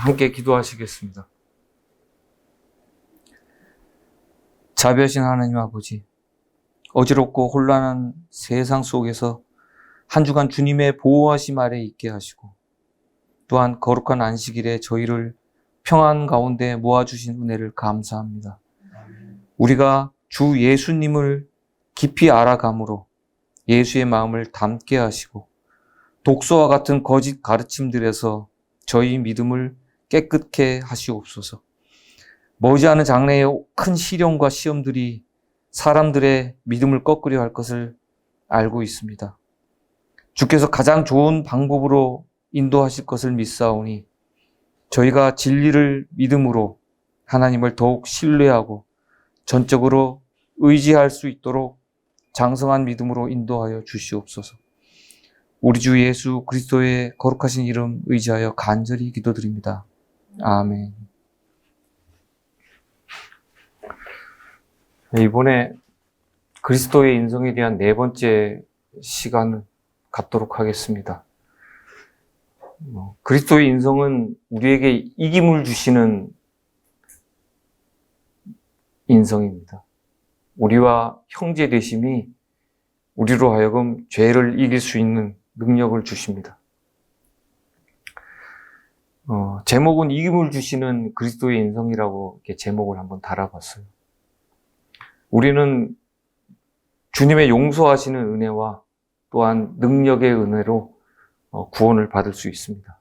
함께 기도하시겠습니다. 자비하신 하나님 아버지, 어지럽고 혼란한 세상 속에서 한 주간 주님의 보호하심 아래 있게 하시고 또한 거룩한 안식일에 저희를 평안 가운데 모아주신 은혜를 감사합니다. 우리가 주 예수님을 깊이 알아감으로 예수의 마음을 담게 하시고 독소와 같은 거짓 가르침들에서 저희 믿음을 깨끗게 하시옵소서. 머지않은 장래의 큰 시련과 시험들이 사람들의 믿음을 꺾으려 할 것을 알고 있습니다. 주께서 가장 좋은 방법으로 인도하실 것을 믿사오니 저희가 진리를 믿음으로 하나님을 더욱 신뢰하고 전적으로 의지할 수 있도록 장성한 믿음으로 인도하여 주시옵소서. 우리 주 예수 그리스도의 거룩하신 이름 의지하여 간절히 기도드립니다. 아멘. 이번에 그리스도의 인성에 대한 네 번째 시간을 갖도록 하겠습니다. 그리스도의 인성은 우리에게 이김을 주시는 인성입니다. 우리와 형제 되심이 우리로 하여금 죄를 이길 수 있는 능력을 주십니다. 제목은 이김을 주시는 그리스도의 인성이라고 이렇게 제목을 한번 달아봤어요. 우리는 주님의 용서하시는 은혜와 또한 능력의 은혜로 구원을 받을 수 있습니다.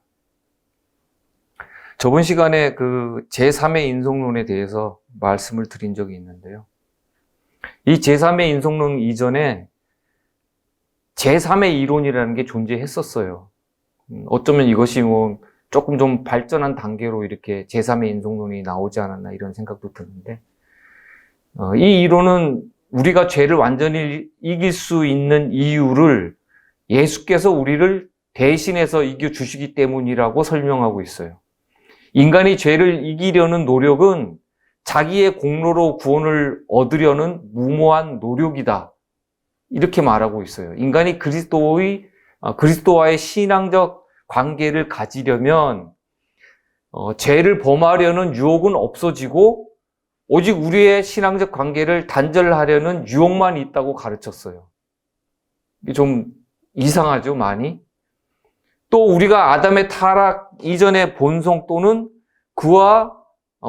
저번 시간에 그 제3의 인성론에 대해서 말씀을 드린 적이 있는데요. 이 제3의 인성론 이전에 제3의 이론이라는 게 존재했었어요. 어쩌면 이것이 조금 좀 발전한 단계로 이렇게 제3의 인성론이 나오지 않았나 이런 생각도 드는데, 이 이론은 우리가 죄를 완전히 이길 수 있는 이유를 예수께서 우리를 대신해서 이겨주시기 때문이라고 설명하고 있어요. 인간이 죄를 이기려는 노력은 자기의 공로로 구원을 얻으려는 무모한 노력이다. 이렇게 말하고 있어요. 인간이 그리스도와의 신앙적 관계를 가지려면 죄를 범하려는 유혹은 없어지고 오직 우리의 신앙적 관계를 단절하려는 유혹만 있다고 가르쳤어요. 이게 좀 이상하죠, 많이? 또 우리가 아담의 타락 이전의 본성 또는 그와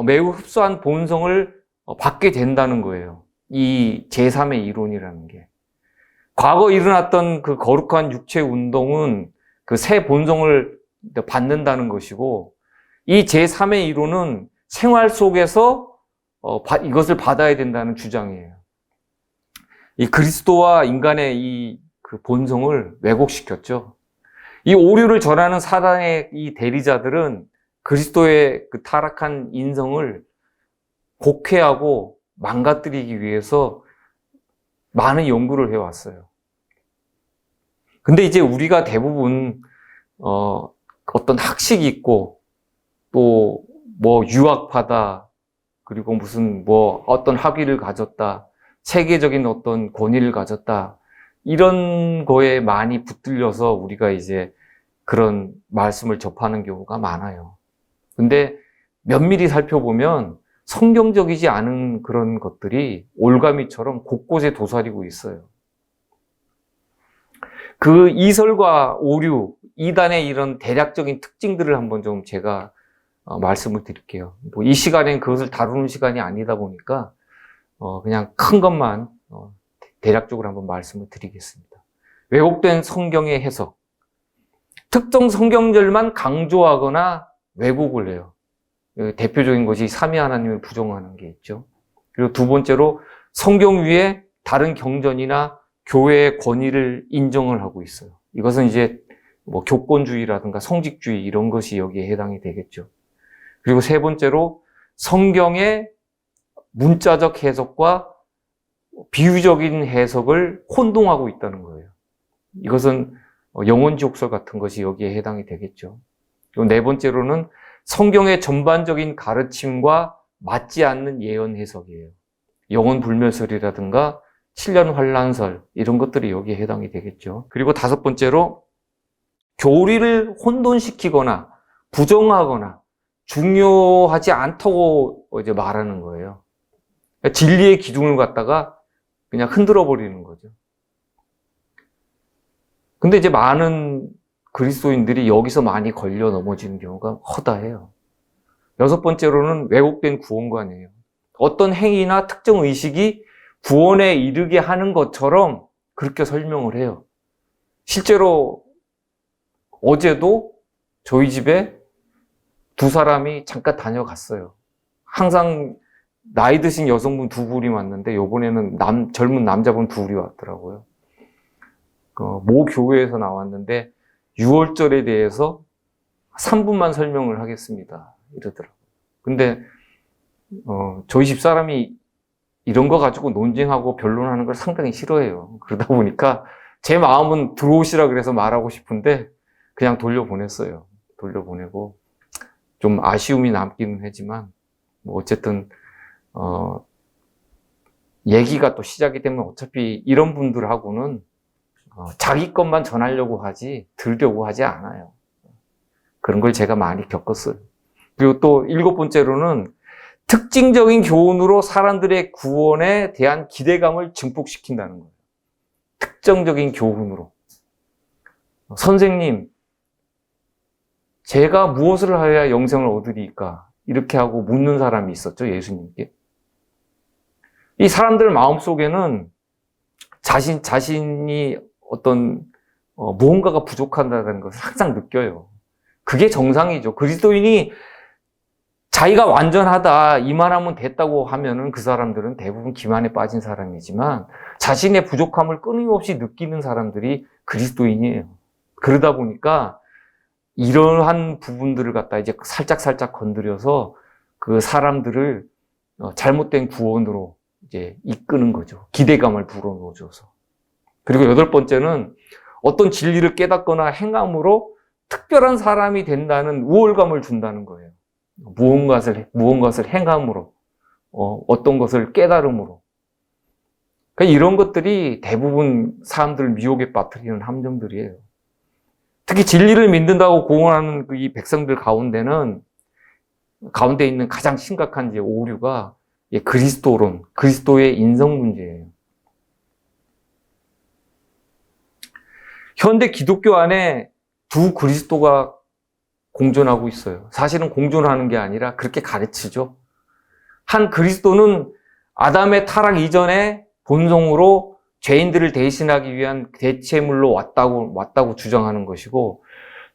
매우 흡사한 본성을 받게 된다는 거예요. 이 제3의 이론이라는 게. 과거 일어났던 그 거룩한 육체 운동은 그 새 본성을 받는다는 것이고, 이 제3의 이론은 생활 속에서 이것을 받아야 된다는 주장이에요. 이 그리스도와 인간의 이 그 본성을 왜곡시켰죠. 이 오류를 전하는 사단의 이 대리자들은 그리스도의 그 타락한 인성을 곡해하고 망가뜨리기 위해서 많은 연구를 해왔어요. 근데 이제 우리가 대부분 어떤 학식이 있고 또 뭐 유학파다, 그리고 무슨 뭐 어떤 학위를 가졌다, 세계적인 어떤 권위를 가졌다, 이런 거에 많이 붙들려서 우리가 이제 그런 말씀을 접하는 경우가 많아요. 근데 면밀히 살펴보면 성경적이지 않은 그런 것들이 올가미처럼 곳곳에 도사리고 있어요. 그 이설과 오류, 이단의 이런 대략적인 특징들을 한번 좀 제가 말씀을 드릴게요. 이 시간엔 그것을 다루는 시간이 아니다 보니까 그냥 큰 것만 대략적으로 한번 말씀을 드리겠습니다. 왜곡된 성경의 해석. 특정 성경절만 강조하거나 왜곡을 해요. 대표적인 것이 삼위 하나님을 부정하는 게 있죠. 그리고 두 번째로 성경 위에 다른 경전이나 교회의 권위를 인정을 하고 있어요. 이것은 이제 뭐 교권주의라든가 성직주의 이런 것이 여기에 해당이 되겠죠. 그리고 세 번째로 성경의 문자적 해석과 비유적인 해석을 혼동하고 있다는 거예요. 이것은 영혼지옥설 같은 것이 여기에 해당이 되겠죠. 그리고 네 번째로는 성경의 전반적인 가르침과 맞지 않는 예언 해석이에요. 영혼 불멸설이라든가 7년 환란설 이런 것들이 여기에 해당이 되겠죠. 그리고 다섯 번째로 교리를 혼돈시키거나 부정하거나 중요하지 않다고 이제 말하는 거예요. 진리의 기둥을 갖다가 그냥 흔들어 버리는 거죠. 근데 이제 많은 그리스도인들이 여기서 많이 걸려 넘어지는 경우가 허다해요. 여섯 번째로는 왜곡된 구원관이에요. 어떤 행위나 특정 의식이 구원에 이르게 하는 것처럼 그렇게 설명을 해요. 실제로 어제도 저희 집에 두 사람이 잠깐 다녀갔어요. 항상 나이 드신 여성분 두 분이 왔는데 이번에는 젊은 남자분 둘이 왔더라고요. 모 교회에서 나왔는데 6월절에 대해서 3분만 설명을 하겠습니다. 이러더라고요. 근데 저희 집 사람이 이런 거 가지고 논쟁하고 변론하는 걸 상당히 싫어해요. 그러다 보니까 제 마음은 들어오시라 그래서 말하고 싶은데 그냥 돌려보냈어요. 돌려보내고 좀 아쉬움이 남기는 하지만 뭐 어쨌든 얘기가 또 시작이 되면 어차피 이런 분들하고는 자기 것만 전하려고 하지 들려고 하지 않아요. 그런 걸 제가 많이 겪었어요. 그리고 또 일곱 번째로는 특징적인 교훈으로 사람들의 구원에 대한 기대감을 증폭시킨다는 거예요. 특정적인 교훈으로. 선생님, 제가 무엇을 하여야 영생을 얻으리까? 이렇게 하고 묻는 사람이 있었죠, 예수님께. 이 사람들 마음속에는 자신이 어떤 무언가가 부족하다는 것을 항상 느껴요. 그게 정상이죠. 그리스도인이 자기가 완전하다, 이만하면 됐다고 하면은 그 사람들은 대부분 기만에 빠진 사람이지만 자신의 부족함을 끊임없이 느끼는 사람들이 그리스도인이에요. 그러다 보니까 이러한 부분들을 갖다 이제 살짝 건드려서 그 사람들을 잘못된 구원으로 이제 이끄는 거죠. 기대감을 불어넣어줘서. 그리고 8번째는 어떤 진리를 깨닫거나 행함으로 특별한 사람이 된다는 우월감을 준다는 거예요. 무언가를 행함으로, 어떤 것을 깨달음으로. 그러니까 이런 것들이 대부분 사람들을 미혹에 빠뜨리는 함정들이에요. 특히 진리를 믿는다고 공언하는 이 백성들 가운데 있는 가장 심각한 이제 오류가 그리스도론, 그리스도의 인성 문제예요. 현대 기독교 안에 두 그리스도가 공존하고 있어요. 사실은 공존하는 게 아니라 그렇게 가르치죠. 한 그리스도는 아담의 타락 이전에 본성으로 죄인들을 대신하기 위한 대체물로 왔다고 주장하는 것이고,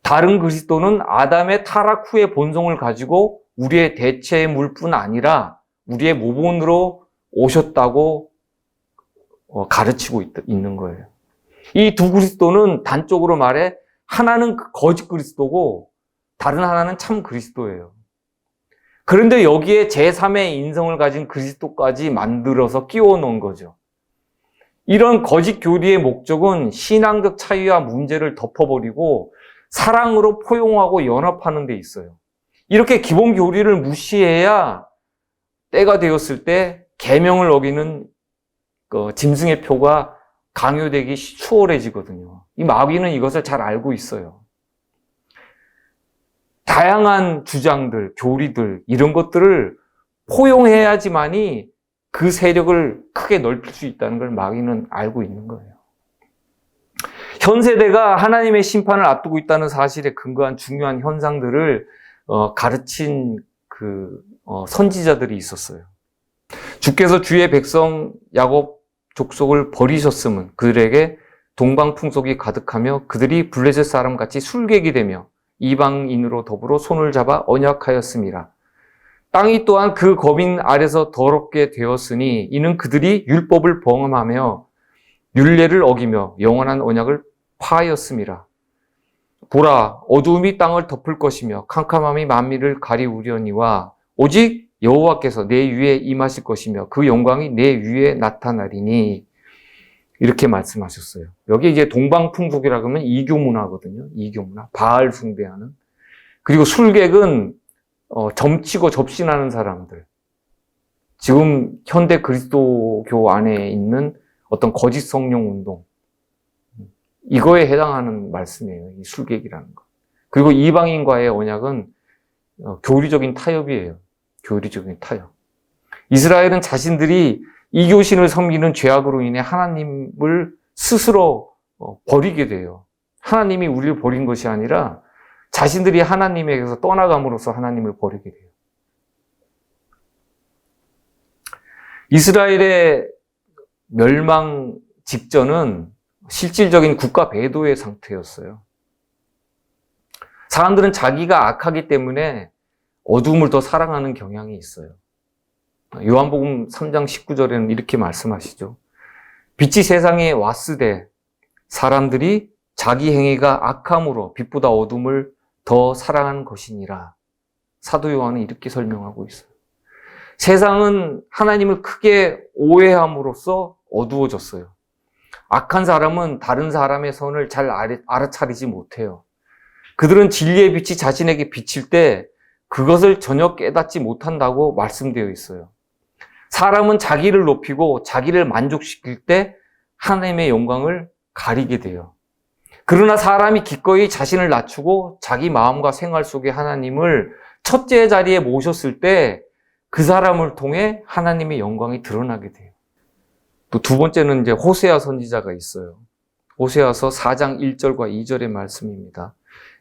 다른 그리스도는 아담의 타락 후의 본성을 가지고 우리의 대체물뿐 아니라 우리의 모본으로 오셨다고 가르치고 있는 거예요. 이 두 그리스도는 단적으로 말해 하나는 거짓 그리스도고 다른 하나는 참 그리스도예요. 그런데 여기에 제3의 인성을 가진 그리스도까지 만들어서 끼워 넣은 거죠. 이런 거짓 교리의 목적은 신앙적 차이와 문제를 덮어버리고 사랑으로 포용하고 연합하는 데 있어요. 이렇게 기본 교리를 무시해야 때가 되었을 때 계명을 어기는 짐승의 표가 강요되기 수월해지거든요. 이 마귀는 이것을 잘 알고 있어요. 다양한 주장들, 교리들 이런 것들을 포용해야지만이 그 세력을 크게 넓힐 수 있다는 걸 마귀는 알고 있는 거예요. 현 세대가 하나님의 심판을 앞두고 있다는 사실에 근거한 중요한 현상들을 가르친 선지자들이 있었어요. 주께서 주의 백성 야곱 족속을 버리셨음은 그들에게 동방풍속이 가득하며 그들이 블레셋 사람같이 술객이 되며 이방인으로 더불어 손을 잡아 언약하였음이라. 땅이 또한 그 거민 아래서 더럽게 되었으니 이는 그들이 율법을 범하며 율례를 어기며 영원한 언약을 파하였음이라. 보라, 어두움이 땅을 덮을 것이며 캄캄함이 만민을 가리우려니와 오직 여호와께서 내 위에 임하실 것이며 그 영광이 내 위에 나타나리니. 이렇게 말씀하셨어요. 여기 이제 동방풍속이라고 하면 이교 문화거든요. 이교 문화. 바알 숭배하는. 그리고 술객은 점치고 접신하는 사람들. 지금 현대 그리스도교 안에 있는 어떤 거짓 성령 운동. 이거에 해당하는 말씀이에요. 이 술객이라는 거. 그리고 이방인과의 언약은 교리적인 타협이에요. 교리적인 타협. 이스라엘은 자신들이 이교신을 섬기는 죄악으로 인해 하나님을 스스로 버리게 돼요. 하나님이 우리를 버린 것이 아니라 자신들이 하나님에게서 떠나감으로써 하나님을 버리게 돼요. 이스라엘의 멸망 직전은 실질적인 국가 배도의 상태였어요. 사람들은 자기가 악하기 때문에 어두움을 더 사랑하는 경향이 있어요. 요한복음 3장 19절에는 이렇게 말씀하시죠. 빛이 세상에 왔으되 사람들이 자기 행위가 악함으로 빛보다 어둠을 더 사랑하는 것이니라. 사도 요한은 이렇게 설명하고 있어요. 세상은 하나님을 크게 오해함으로써 어두워졌어요. 악한 사람은 다른 사람의 선을 잘 알아차리지 못해요. 그들은 진리의 빛이 자신에게 비칠 때 그것을 전혀 깨닫지 못한다고 말씀되어 있어요. 사람은 자기를 높이고 자기를 만족시킬 때 하나님의 영광을 가리게 돼요. 그러나 사람이 기꺼이 자신을 낮추고 자기 마음과 생활 속에 하나님을 첫째 자리에 모셨을 때 그 사람을 통해 하나님의 영광이 드러나게 돼요. 또 두 번째는 이제 호세아 선지자가 있어요. 호세아서 4장 1절과 2절의 말씀입니다.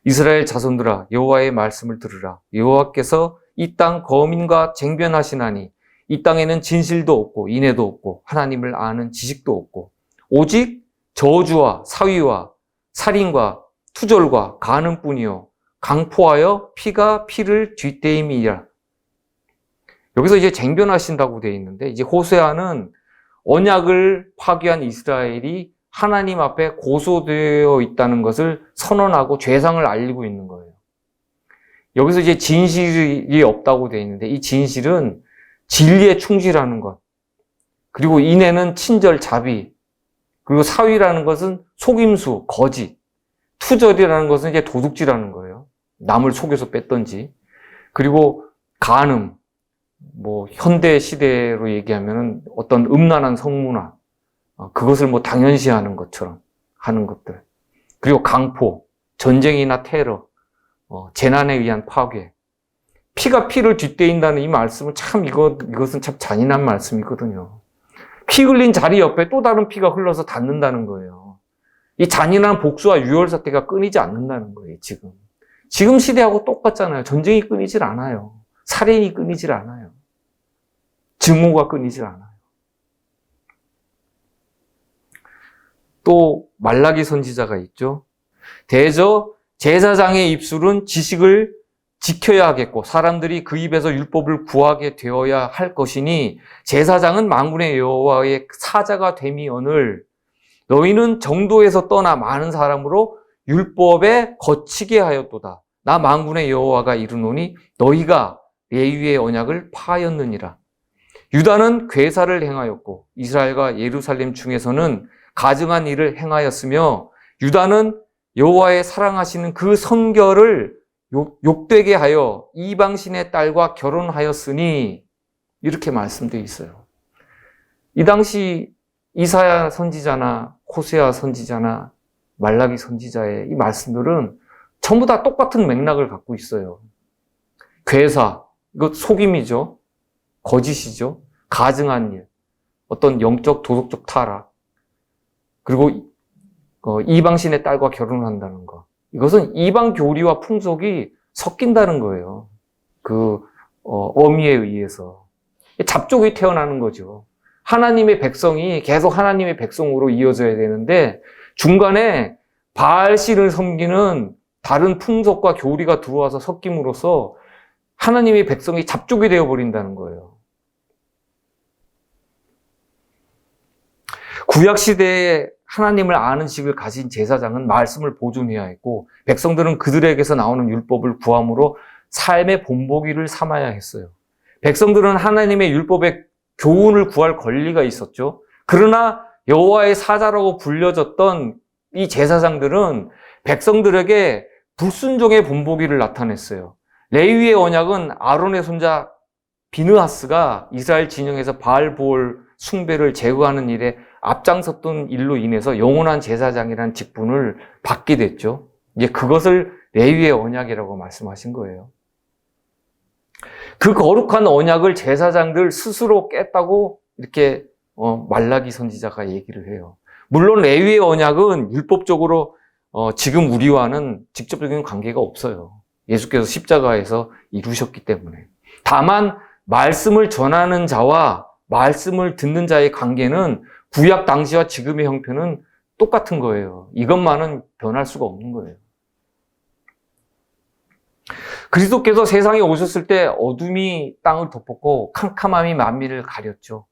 이스라엘 자손들아 여호와의 말씀을 들으라. 여호와께서 이 땅 거민과 쟁변하시나니 이 땅에는 진실도 없고 인애도 없고 하나님을 아는 지식도 없고 오직 저주와 사위와 살인과 투절과 간음뿐이요 강포하여 피가 피를 뒷대임이라. 여기서 이제 쟁변하신다고 되어 있는데, 이제 호세아는 언약을 파괴한 이스라엘이 하나님 앞에 고소되어 있다는 것을 선언하고 죄상을 알리고 있는 거예요. 여기서 이제 진실이 없다고 되어 있는데, 이 진실은 진리에 충실하는 것, 그리고 인애는 친절, 자비, 그리고 사위라는 것은 속임수, 거짓, 투절이라는 것은 이제 도둑질하는 거예요. 남을 속여서 뺐던지. 그리고 간음, 현대 시대로 얘기하면은 어떤 음란한 성문화, 그것을 당연시하는 것처럼 하는 것들. 그리고 강포, 전쟁이나 테러, 재난에 의한 파괴. 피가 피를 뒷대인다는 이 말씀은 참 이것은 참 잔인한 말씀이거든요. 피 흘린 자리 옆에 또 다른 피가 흘러서 닿는다는 거예요. 이 잔인한 복수와 유혈 사태가 끊이지 않는다는 거예요, 지금. 지금 시대하고 똑같잖아요. 전쟁이 끊이질 않아요. 살인이 끊이질 않아요. 증오가 끊이질 않아요. 또 말라기 선지자가 있죠. 대저 제사장의 입술은 지식을 지켜야 하겠고 사람들이 그 입에서 율법을 구하게 되어야 할 것이니 제사장은 만군의 여호와의 사자가 됨이오늘 너희는 정도에서 떠나 많은 사람으로 율법에 거치게 하였도다. 나 만군의 여호와가 이르노니 너희가 레위의 언약을 파하였느니라. 유다는 괴사를 행하였고 이스라엘과 예루살렘 중에서는 가증한 일을 행하였으며 유다는 여호와의 사랑하시는 그 성결을 욕되게 하여 이방신의 딸과 결혼하였으니 이렇게 말씀되어 있어요. 이 당시 이사야 선지자나 호세아 선지자나 말라기 선지자의 이 말씀들은 전부 다 똑같은 맥락을 갖고 있어요. 괴사, 이거 속임이죠. 거짓이죠. 가증한 일, 어떤 영적 도덕적 타락, 그리고 이방신의 딸과 결혼한다는 것. 이것은 이방 교리와 풍속이 섞인다는 거예요. 어미에 의해서. 잡족이 태어나는 거죠. 하나님의 백성이 계속 하나님의 백성으로 이어져야 되는데 중간에 바알신을 섬기는 다른 풍속과 교리가 들어와서 섞임으로써 하나님의 백성이 잡족이 되어버린다는 거예요. 구약시대에 하나님을 아는 지식을 가진 제사장은 말씀을 보존해야 했고 백성들은 그들에게서 나오는 율법을 구함으로 삶의 본보기를 삼아야 했어요. 백성들은 하나님의 율법의 교훈을 구할 권리가 있었죠. 그러나 여호와의 사자라고 불려졌던 이 제사장들은 백성들에게 불순종의 본보기를 나타냈어요. 레위의 언약은 아론의 손자 비느하스가 이스라엘 진영에서 바알보올 숭배를 제거하는 일에 앞장섰던 일로 인해서 영원한 제사장이라는 직분을 받게 됐죠. 이제 그것을 레위의 언약이라고 말씀하신 거예요. 그 거룩한 언약을 제사장들 스스로 깼다고 이렇게 말라기 선지자가 얘기를 해요. 물론 레위의 언약은 율법적으로 지금 우리와는 직접적인 관계가 없어요. 예수께서 십자가에서 이루셨기 때문에. 다만 말씀을 전하는 자와 말씀을 듣는 자의 관계는 구약 당시와 지금의 형편은 똑같은 거예요. 이것만은 변할 수가 없는 거예요. 그리스도께서 세상에 오셨을 때 어둠이 땅을 덮었고 캄캄함이 만민을 가렸죠.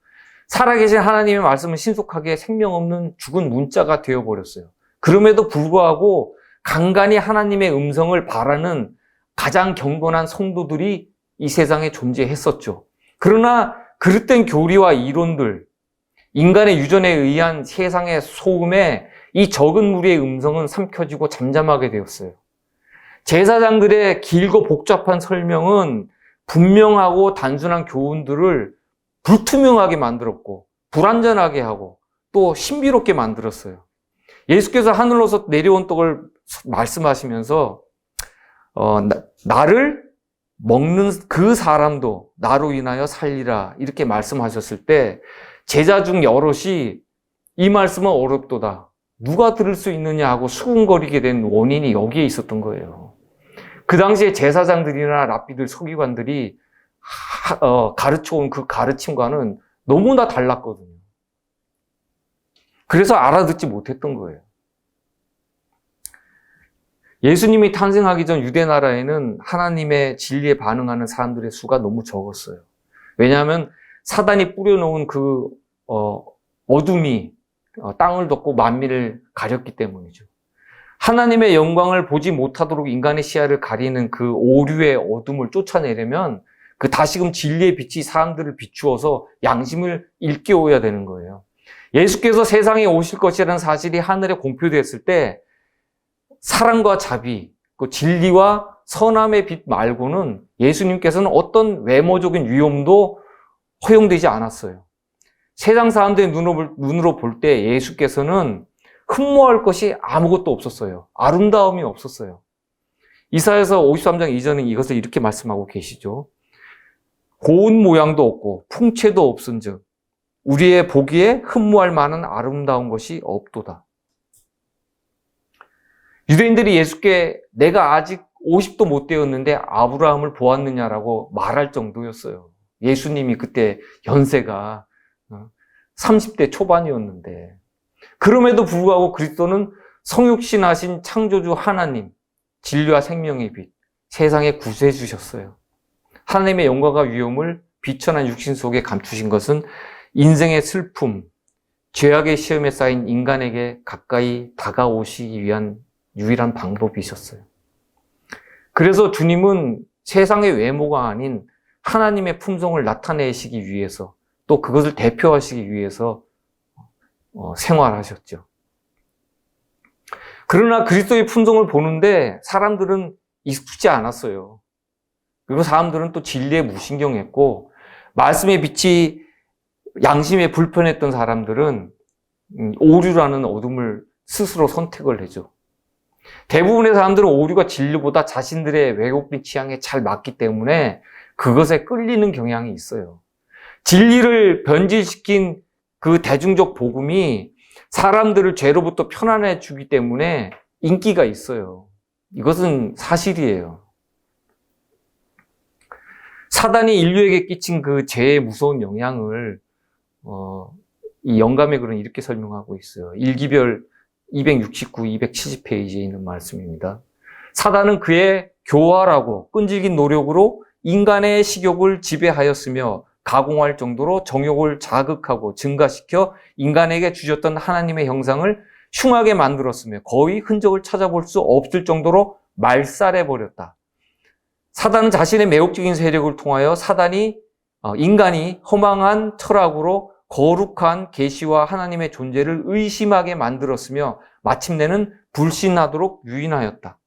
살아계신 하나님의 말씀은 신속하게 생명 없는 죽은 문자가 되어버렸어요. 그럼에도 불구하고 간간히 하나님의 음성을 바라는 가장 경건한 성도들이 이 세상에 존재했었죠. 그러나 그릇된 교리와 이론들, 인간의 유전에 의한 세상의 소음에 이 적은 무리의 음성은 삼켜지고 잠잠하게 되었어요. 제사장들의 길고 복잡한 설명은 분명하고 단순한 교훈들을 불투명하게 만들었고 불완전하게 하고 또 신비롭게 만들었어요. 예수께서 하늘로서 내려온 떡을 말씀하시면서 나를 먹는 그 사람도 나로 인하여 살리라 이렇게 말씀하셨을 때 제자 중 여럿이 이 말씀은 어렵도다. 누가 들을 수 있느냐 하고 수군거리게 된 원인이 여기에 있었던 거예요. 그 당시에 제사장들이나 랍비들, 서기관들이 가르쳐온 그 가르침과는 너무나 달랐거든요. 그래서 알아듣지 못했던 거예요. 예수님이 탄생하기 전 유대 나라에는 하나님의 진리에 반응하는 사람들의 수가 너무 적었어요. 왜냐하면 사단이 뿌려놓은 그 어둠이 땅을 덮고 만민을 가렸기 때문이죠. 하나님의 영광을 보지 못하도록 인간의 시야를 가리는 그 오류의 어둠을 쫓아내려면 그 다시금 진리의 빛이 사람들을 비추어서 양심을 일깨워야 되는 거예요. 예수께서 세상에 오실 것이라는 사실이 하늘에 공표되었을 때 사랑과 자비, 그 진리와 선함의 빛 말고는 예수님께서는 어떤 외모적인 위험도 허용되지 않았어요. 세상 사람들의 눈으로 볼 때 예수께서는 흠모할 것이 아무것도 없었어요. 아름다움이 없었어요. 이사야서 53장 이전에 이것을 이렇게 말씀하고 계시죠. 고운 모양도 없고 풍채도 없은즉 우리의 보기에 흠모할 만한 아름다운 것이 없도다. 유대인들이 예수께 내가 아직 50도 못 되었는데 아브라함을 보았느냐라고 말할 정도였어요. 예수님이 그때 연세가 30대 초반이었는데 그럼에도 불구하고 그리스도는 성육신하신 창조주 하나님, 진리와 생명의 빛, 세상에 구세해 주셨어요. 하나님의 영광과 위엄을 비천한 육신 속에 감추신 것은 인생의 슬픔, 죄악의 시험에 쌓인 인간에게 가까이 다가오시기 위한 유일한 방법이셨어요. 그래서 주님은 세상의 외모가 아닌 하나님의 품성을 나타내시기 위해서 또 그것을 대표하시기 위해서 생활하셨죠. 그러나 그리스도의 품성을 보는데 사람들은 익숙지 않았어요. 그리고 사람들은 또 진리에 무신경했고 말씀의 빛이 양심에 불편했던 사람들은 오류라는 어둠을 스스로 선택을 하죠. 대부분의 사람들은 오류가 진리보다 자신들의 왜곡된 취향에 잘 맞기 때문에 그것에 끌리는 경향이 있어요. 진리를 변질시킨 그 대중적 복음이 사람들을 죄로부터 편안해 주기 때문에 인기가 있어요. 이것은 사실이에요. 사단이 인류에게 끼친 그 죄의 무서운 영향을 이 영감의 글은 이렇게 설명하고 있어요. 일기별 269, 270페이지에 있는 말씀입니다. 사단은 그의 교활하고 끈질긴 노력으로 인간의 식욕을 지배하였으며 가공할 정도로 정욕을 자극하고 증가시켜 인간에게 주셨던 하나님의 형상을 흉하게 만들었으며 거의 흔적을 찾아볼 수 없을 정도로 말살해버렸다. 사단은 자신의 매혹적인 세력을 통하여 인간이 허망한 철학으로 거룩한 계시와 하나님의 존재를 의심하게 만들었으며 마침내는 불신하도록 유인하였다.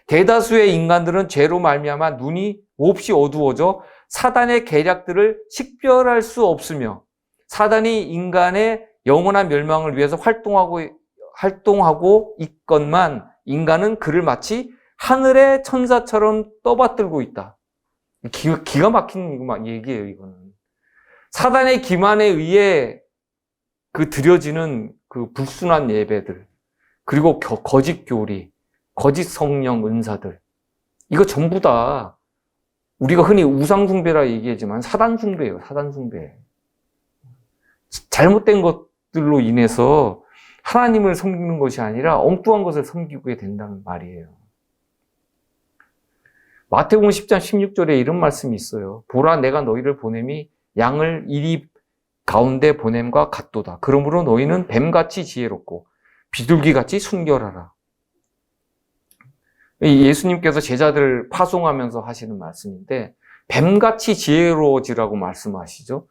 대다수의 인간들은 죄로 말미암아 눈이 몹시 어두워져 사단의 계략들을 식별할 수 없으며 사단이 인간의 영원한 멸망을 위해서 활동하고 있건만 인간은 그를 마치 하늘의 천사처럼 떠받들고 있다. 기가 막힌 얘기예요, 이거는. 사단의 기만에 의해 드려지는 그 불순한 예배들, 그리고 거짓 교리, 거짓 성령 은사들, 이거 전부 다 우리가 흔히 우상숭배라 얘기하지만 사단숭배예요, 사단숭배. 잘못된 것들로 인해서 하나님을 섬기는 것이 아니라 엉뚱한 것을 섬기게 된다는 말이에요. 마태복음 10장 16절에 이런 말씀이 있어요. 보라, 내가 너희를 보냄이 양을 이리 가운데 보냄과 같도다. 그러므로 너희는 뱀같이 지혜롭고 비둘기같이 순결하라. 예수님께서 제자들을 파송하면서 하시는 말씀인데 뱀같이 지혜로워지라고 말씀하시죠.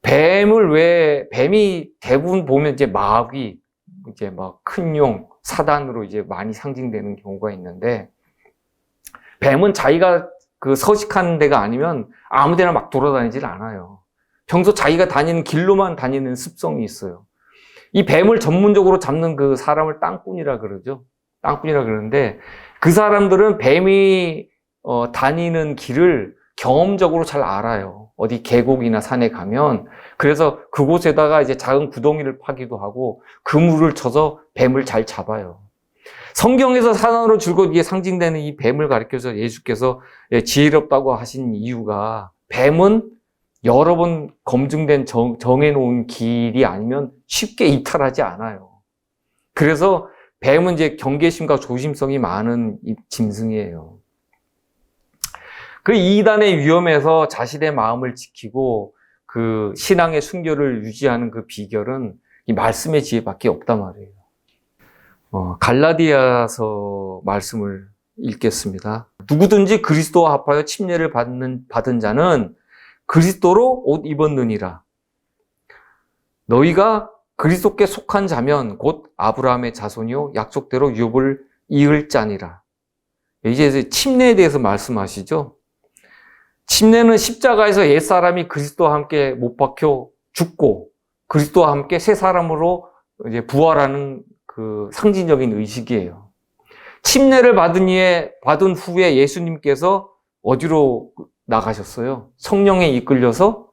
뱀이 대부분 보면 이제 마귀, 이제 막 큰 용, 사단으로 이제 많이 상징되는 경우가 있는데 뱀은 자기가 서식하는 데가 아니면 아무 데나 막 돌아다니질 않아요. 평소 자기가 다니는 길로만 다니는 습성이 있어요. 이 뱀을 전문적으로 잡는 그 사람을 땅꾼이라 그러죠. 땅꾼이라 그러는데 그 사람들은 뱀이 다니는 길을 경험적으로 잘 알아요. 어디 계곡이나 산에 가면 그래서 그곳에다가 이제 작은 구덩이를 파기도 하고 그물을 쳐서 뱀을 잘 잡아요. 성경에서 사단으로 줄곧 이게 상징되는 이 뱀을 가리켜서 예수께서 지혜롭다고 하신 이유가, 뱀은 여러 번 검증된 정해놓은 길이 아니면 쉽게 이탈하지 않아요. 그래서 뱀은 이제 경계심과 조심성이 많은 짐승이에요. 그 이단의 위험에서 자신의 마음을 지키고 그 신앙의 순결을 유지하는 그 비결은 이 말씀의 지혜밖에 없단 말이에요. 갈라디아서 말씀을 읽겠습니다. 누구든지 그리스도와 합하여 침례를 받은 자는 그리스도로 옷 입었느니라. 너희가 그리스도께 속한 자면 곧 아브라함의 자손이요 약속대로 욥을 이을 자니라. 이제 침례에 대해서 말씀하시죠. 침례는 십자가에서 옛사람이 그리스도와 함께 못 박혀 죽고 그리스도와 함께 새 사람으로 이제 부활하는 그 상징적인 의식이에요. 침례를 받은 후에 예수님께서 어디로 나가셨어요? 성령에 이끌려서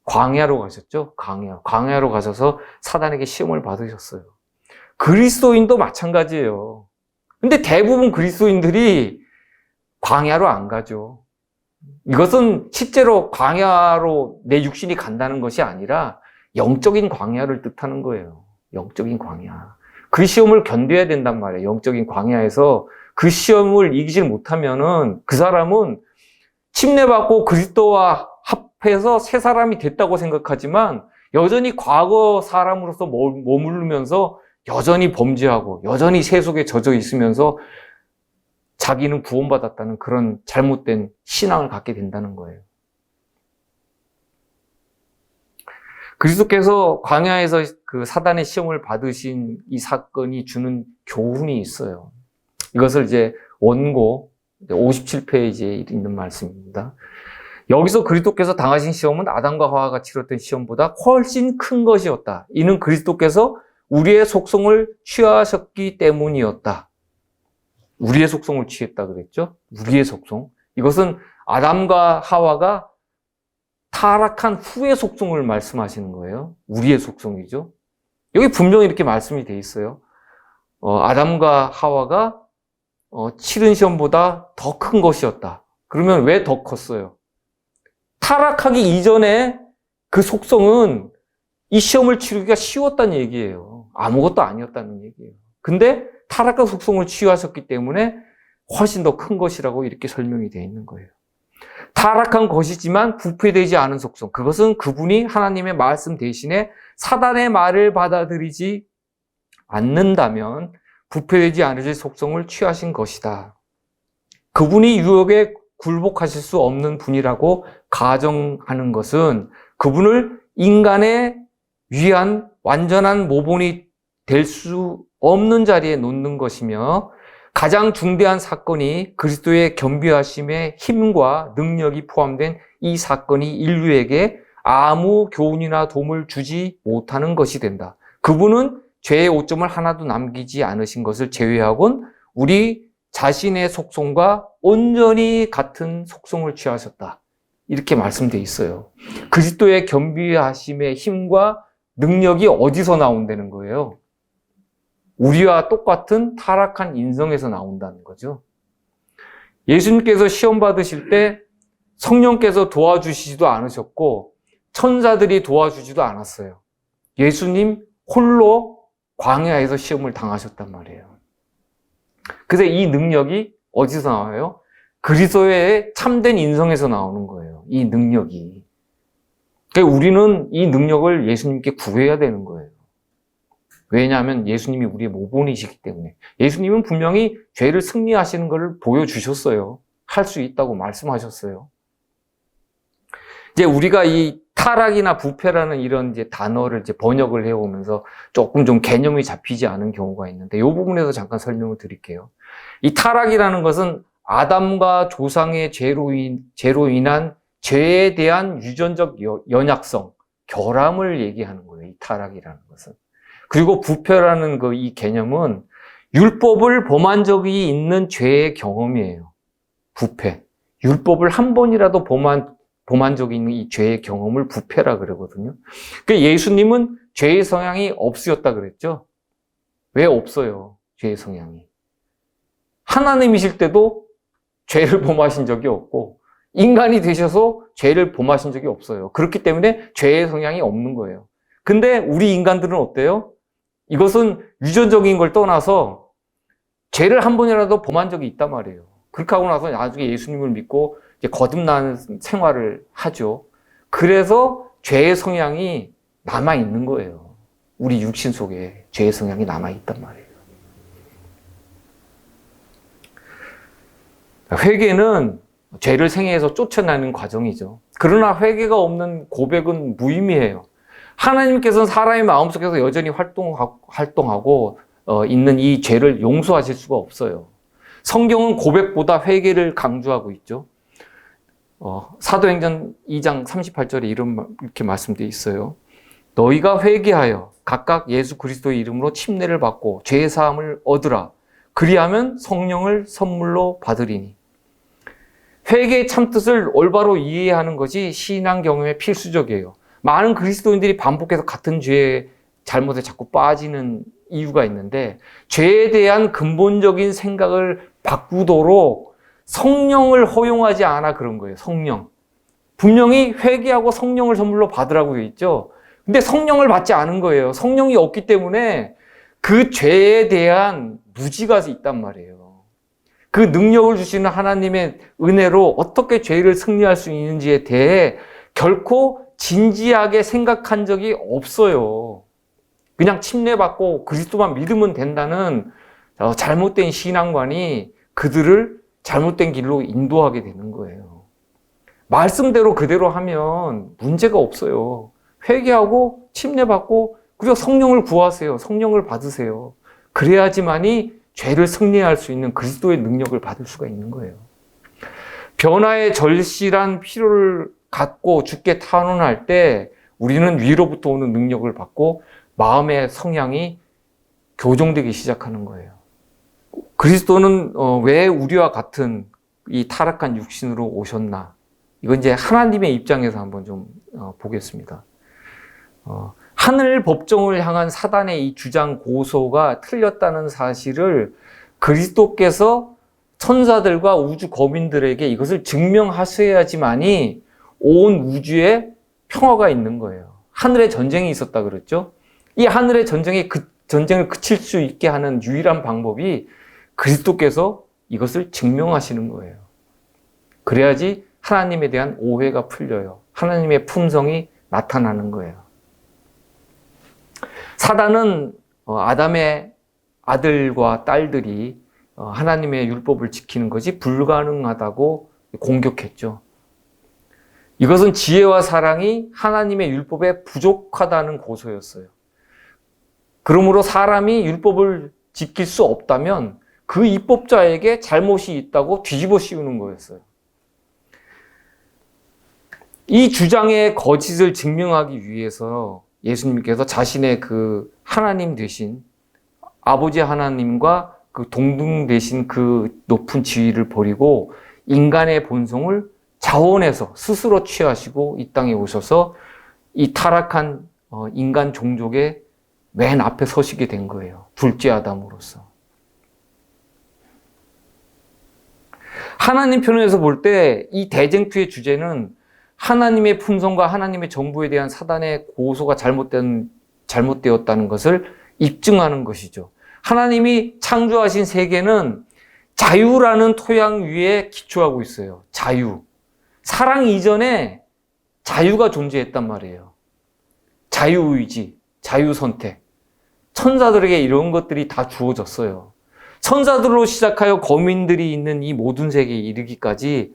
광야로 가셨죠? 광야로 가셔서 사단에게 시험을 받으셨어요. 그리스도인도 마찬가지예요. 근데 대부분 그리스도인들이 광야로 안 가죠. 이것은 실제로 광야로 내 육신이 간다는 것이 아니라 영적인 광야를 뜻하는 거예요. 영적인 광야. 그 시험을 견뎌야 된단 말이에요. 영적인 광야에서 그 시험을 이기지 못하면은 그 사람은 침례받고 그리스도와 합해서 새 사람이 됐다고 생각하지만 여전히 과거 사람으로서 머무르면서 여전히 범죄하고 여전히 세 속에 젖어 있으면서 자기는 구원받았다는 그런 잘못된 신앙을 갖게 된다는 거예요. 그리스도께서 광야에서 그 사단의 시험을 받으신 이 사건이 주는 교훈이 있어요. 이것을 이제 원고 57페이지에 있는 말씀입니다. 여기서 그리스도께서 당하신 시험은 아담과 하와가 치렀던 시험보다 훨씬 큰 것이었다. 이는 그리스도께서 우리의 속성을 취하셨기 때문이었다. 우리의 속성을 취했다 그랬죠? 우리의 속성. 이것은 아담과 하와가 타락한 후의 속성을 말씀하시는 거예요. 우리의 속성이죠. 여기 분명히 이렇게 말씀이 돼 있어요. 아담과 하와가 치른 시험보다 더 큰 것이었다. 그러면 왜 더 컸어요? 타락하기 이전에 그 속성은 이 시험을 치르기가 쉬웠다는 얘기예요. 아무것도 아니었다는 얘기예요. 근데 타락한 속성을 취하셨기 때문에 훨씬 더 큰 것이라고 이렇게 설명이 되어 있는 거예요. 타락한 것이지만 부패되지 않은 속성. 그것은 그분이 하나님의 말씀 대신에 사단의 말을 받아들이지 않는다면 부패되지 않으실 속성을 취하신 것이다. 그분이 유혹에 굴복하실 수 없는 분이라고 가정하는 것은 그분을 인간의 위한 완전한 모본이 될 수 없는 자리에 놓는 것이며 가장 중대한 사건이 그리스도의 겸비하심의 힘과 능력이 포함된 이 사건이 인류에게 아무 교훈이나 도움을 주지 못하는 것이 된다. 그분은 죄의 오점을 하나도 남기지 않으신 것을 제외하고는 우리 자신의 속성과 온전히 같은 속성을 취하셨다. 이렇게 말씀되어 있어요. 그리스도의 겸비하심의 힘과 능력이 어디서 나온다는 거예요? 우리와 똑같은 타락한 인성에서 나온다는 거죠. 예수님께서 시험 받으실 때 성령께서 도와주시지도 않으셨고 천사들이 도와주지도 않았어요. 예수님 홀로 광야에서 시험을 당하셨단 말이에요. 그래서 이 능력이 어디서 나와요? 그리스도의 참된 인성에서 나오는 거예요. 이 능력이. 그러니까 우리는 이 능력을 예수님께 구해야 되는 거예요. 왜냐하면 예수님이 우리의 모본이시기 때문에. 예수님은 분명히 죄를 승리하시는 것을 보여주셨어요. 할 수 있다고 말씀하셨어요. 이제 우리가 이 타락이나 부패라는 이런 이제 단어를 이제 번역을 해오면서 조금 좀 개념이 잡히지 않은 경우가 있는데 이 부분에서 잠깐 설명을 드릴게요. 이 타락이라는 것은 아담과 조상의 죄로 인한 죄에 대한 유전적 연약성, 결함을 얘기하는 거예요. 이 타락이라는 것은. 그리고 부패라는 이 개념은 율법을 범한 적이 있는 죄의 경험이에요. 부패. 율법을 한 번이라도 범한 적이 있는 이 죄의 경험을 부패라 그러거든요. 그러니까 예수님은 죄의 성향이 없으셨다 그랬죠. 왜 없어요? 죄의 성향이. 하나님이실 때도 죄를 범하신 적이 없고 인간이 되셔서 죄를 범하신 적이 없어요. 그렇기 때문에 죄의 성향이 없는 거예요. 근데 우리 인간들은 어때요? 이것은 유전적인 걸 떠나서 죄를 한 번이라도 범한 적이 있단 말이에요. 그렇게 하고 나서 나중에 예수님을 믿고 이제 거듭나는 생활을 하죠. 그래서 죄의 성향이 남아있는 거예요. 우리 육신 속에 죄의 성향이 남아있단 말이에요. 회개는 죄를 생애에서 쫓아내는 과정이죠. 그러나 회개가 없는 고백은 무의미해요. 하나님께서는 사람의 마음속에서 여전히 활동하고 있는 이 죄를 용서하실 수가 없어요. 성경은 고백보다 회개를 강조하고 있죠. 사도행전 2장 38절에 이렇게 말씀되어 있어요. 너희가 회개하여 각각 예수 그리스도의 이름으로 침례를 받고 죄 사함을 얻으라. 그리하면 성령을 선물로 받으리니. 회개의 참뜻을 올바로 이해하는 것이 신앙 경험의 필수적이에요. 많은 그리스도인들이 반복해서 같은 죄의 잘못에 자꾸 빠지는 이유가 있는데, 죄에 대한 근본적인 생각을 바꾸도록 성령을 허용하지 않아 그런 거예요. 성령. 분명히 회개하고 성령을 선물로 받으라고 되어 있죠. 근데 성령을 받지 않은 거예요. 성령이 없기 때문에 그 죄에 대한 무지가 있단 말이에요. 그 능력을 주시는 하나님의 은혜로 어떻게 죄를 승리할 수 있는지에 대해 결코 진지하게 생각한 적이 없어요. 그냥 침례받고 그리스도만 믿으면 된다는 잘못된 신앙관이 그들을 잘못된 길로 인도하게 되는 거예요. 말씀대로 그대로 하면 문제가 없어요. 회개하고 침례받고 그리고 성령을 구하세요. 성령을 받으세요. 그래야지만이 죄를 승리할 수 있는 그리스도의 능력을 받을 수가 있는 거예요. 변화의 절실한 필요를 갖고 주께 탄원할 때 우리는 위로부터 오는 능력을 받고 마음의 성향이 교정되기 시작하는 거예요. 그리스도는 왜 우리와 같은 이 타락한 육신으로 오셨나? 이건 이제 하나님의 입장에서 한번 좀 보겠습니다. 하늘 법정을 향한 사단의 이 주장 고소가 틀렸다는 사실을 그리스도께서 천사들과 우주 거민들에게 이것을 증명하셔야지만이 온 우주에 평화가 있는 거예요. 하늘에 전쟁이 있었다 그랬죠? 이 하늘의 전쟁을 그칠 수 있게 하는 유일한 방법이 그리스도께서 이것을 증명하시는 거예요. 그래야지 하나님에 대한 오해가 풀려요. 하나님의 품성이 나타나는 거예요. 사단은 아담의 아들과 딸들이 하나님의 율법을 지키는 것이 불가능하다고 공격했죠. 이것은 지혜와 사랑이 하나님의 율법에 부족하다는 고소였어요. 그러므로 사람이 율법을 지킬 수 없다면 그 입법자에게 잘못이 있다고 뒤집어 씌우는 거였어요. 이 주장의 거짓을 증명하기 위해서 예수님께서 자신의 그 하나님 되신 아버지 하나님과 그 동등 되신 그 높은 지위를 버리고 인간의 본성을 자원해서 스스로 취하시고 이 땅에 오셔서 이 타락한 인간 종족의 맨 앞에 서시게 된 거예요. 둘째 아담으로서. 하나님 편에서 볼 때 이 대쟁투의 주제는 하나님의 품성과 하나님의 정부에 대한 사단의 고소가 잘못되었다는 것을 입증하는 것이죠. 하나님이 창조하신 세계는 자유라는 토양 위에 기초하고 있어요. 자유. 사랑 이전에 자유가 존재했단 말이에요. 자유의지, 자유선택. 천사들에게 이런 것들이 다 주어졌어요. 천사들로 시작하여 거민들이 있는 이 모든 세계에 이르기까지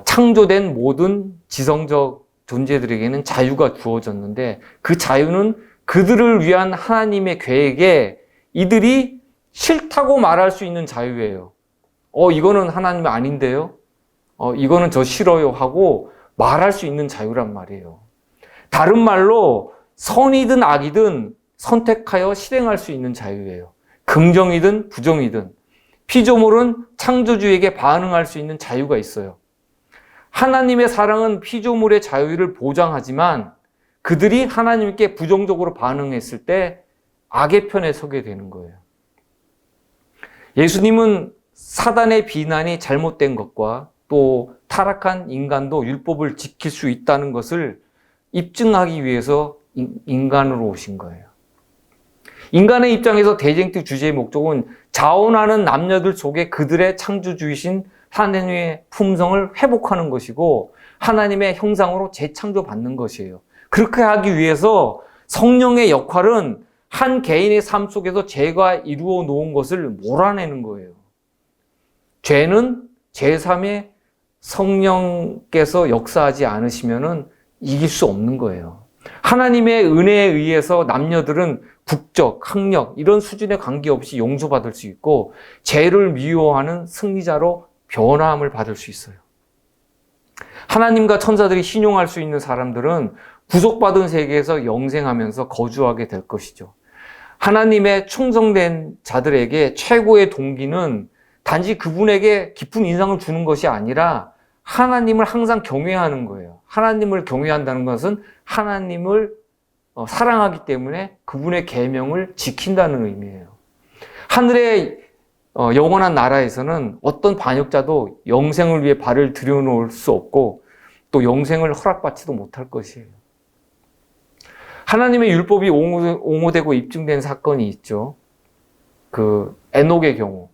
창조된 모든 지성적 존재들에게는 자유가 주어졌는데 그 자유는 그들을 위한 하나님의 계획에 이들이 싫다고 말할 수 있는 자유예요. 이거는 하나님 아닌데요? 이거는 저 싫어요 하고 말할 수 있는 자유란 말이에요. 다른 말로 선이든 악이든 선택하여 실행할 수 있는 자유예요. 긍정이든 부정이든 피조물은 창조주에게 반응할 수 있는 자유가 있어요. 하나님의 사랑은 피조물의 자유를 보장하지만 그들이 하나님께 부정적으로 반응했을 때 악의 편에 서게 되는 거예요. 예수님은 사단의 비난이 잘못된 것과 또 타락한 인간도 율법을 지킬 수 있다는 것을 입증하기 위해서 인간으로 오신 거예요. 인간의 입장에서 대쟁투 주제의 목적은 자원하는 남녀들 속에 그들의 창조주이신 하나님의 품성을 회복하는 것이고 하나님의 형상으로 재창조받는 것이에요. 그렇게 하기 위해서 성령의 역할은 한 개인의 삶 속에서 죄가 이루어 놓은 것을 몰아내는 거예요. 죄는 제3의 성령께서 역사하지 않으시면은 이길 수 없는 거예요. 하나님의 은혜에 의해서 남녀들은 국적, 학력 이런 수준에 관계없이 용서받을 수 있고 죄를 미워하는 승리자로 변화함을 받을 수 있어요. 하나님과 천사들이 신용할 수 있는 사람들은 구속받은 세계에서 영생하면서 거주하게 될 것이죠. 하나님의 충성된 자들에게 최고의 동기는 단지 그분에게 깊은 인상을 주는 것이 아니라 하나님을 항상 경외하는 거예요. 하나님을 경외한다는 것은 하나님을 사랑하기 때문에 그분의 계명을 지킨다는 의미예요. 하늘의 영원한 나라에서는 어떤 반역자도 영생을 위해 발을 들여놓을 수 없고 또 영생을 허락받지도 못할 것이에요. 하나님의 율법이 옹호되고 입증된 사건이 있죠. 그 에녹의 경우.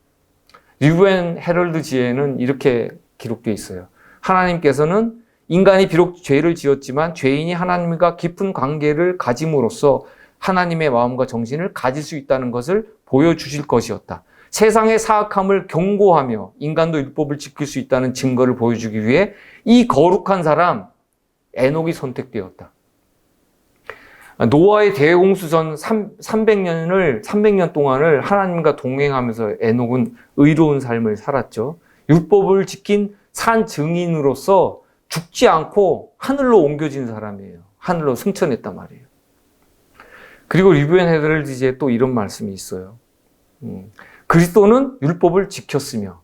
리브앤 헤럴드지에는 이렇게 기록되어 있어요. 하나님께서는 인간이 비록 죄를 지었지만 죄인이 하나님과 깊은 관계를 가짐으로써 하나님의 마음과 정신을 가질 수 있다는 것을 보여주실 것이었다. 세상의 사악함을 경고하며 인간도 율법을 지킬 수 있다는 증거를 보여주기 위해 이 거룩한 사람 에녹이 선택되었다. 노아의 대홍수전 300년 동안을 하나님과 동행하면서 에녹은 의로운 삶을 살았죠. 율법을 지킨 산 증인으로서 죽지 않고 하늘로 옮겨진 사람이에요. 하늘로 승천했단 말이에요. 그리고 리브앤 헤럴드지에 또 이런 말씀이 있어요. 그리스도는 율법을 지켰으며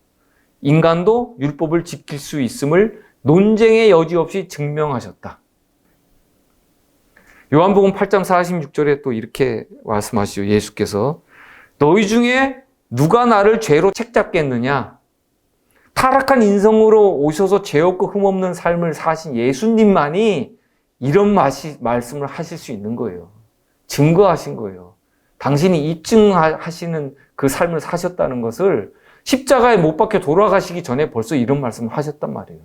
인간도 율법을 지킬 수 있음을 논쟁의 여지 없이 증명하셨다. 요한복음 8장 46절에 또 이렇게 말씀하시죠. 예수께서 너희 중에 누가 나를 죄로 책잡겠느냐? 타락한 인성으로 오셔서 죄 없고 흠없는 삶을 사신 예수님만이 이런 말씀을 하실 수 있는 거예요. 증거하신 거예요. 당신이 입증하시는 그 삶을 사셨다는 것을 십자가에 못 박혀 돌아가시기 전에 벌써 이런 말씀을 하셨단 말이에요.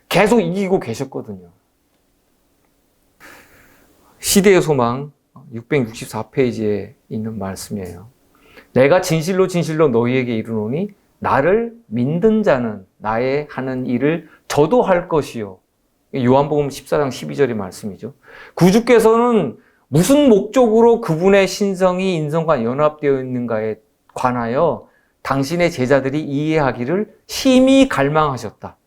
계속 이기고 계셨거든요. 시대의 소망 664페이지에 있는 말씀이에요. 내가 진실로 진실로 너희에게 이르노니 나를 믿는 자는 나의 하는 일을 저도 할 것이요. 요한복음 14장 12절의 말씀이죠. 구주께서는 무슨 목적으로 그분의 신성이 인성과 연합되어 있는가에 관하여 당신의 제자들이 이해하기를 심히 갈망하셨다.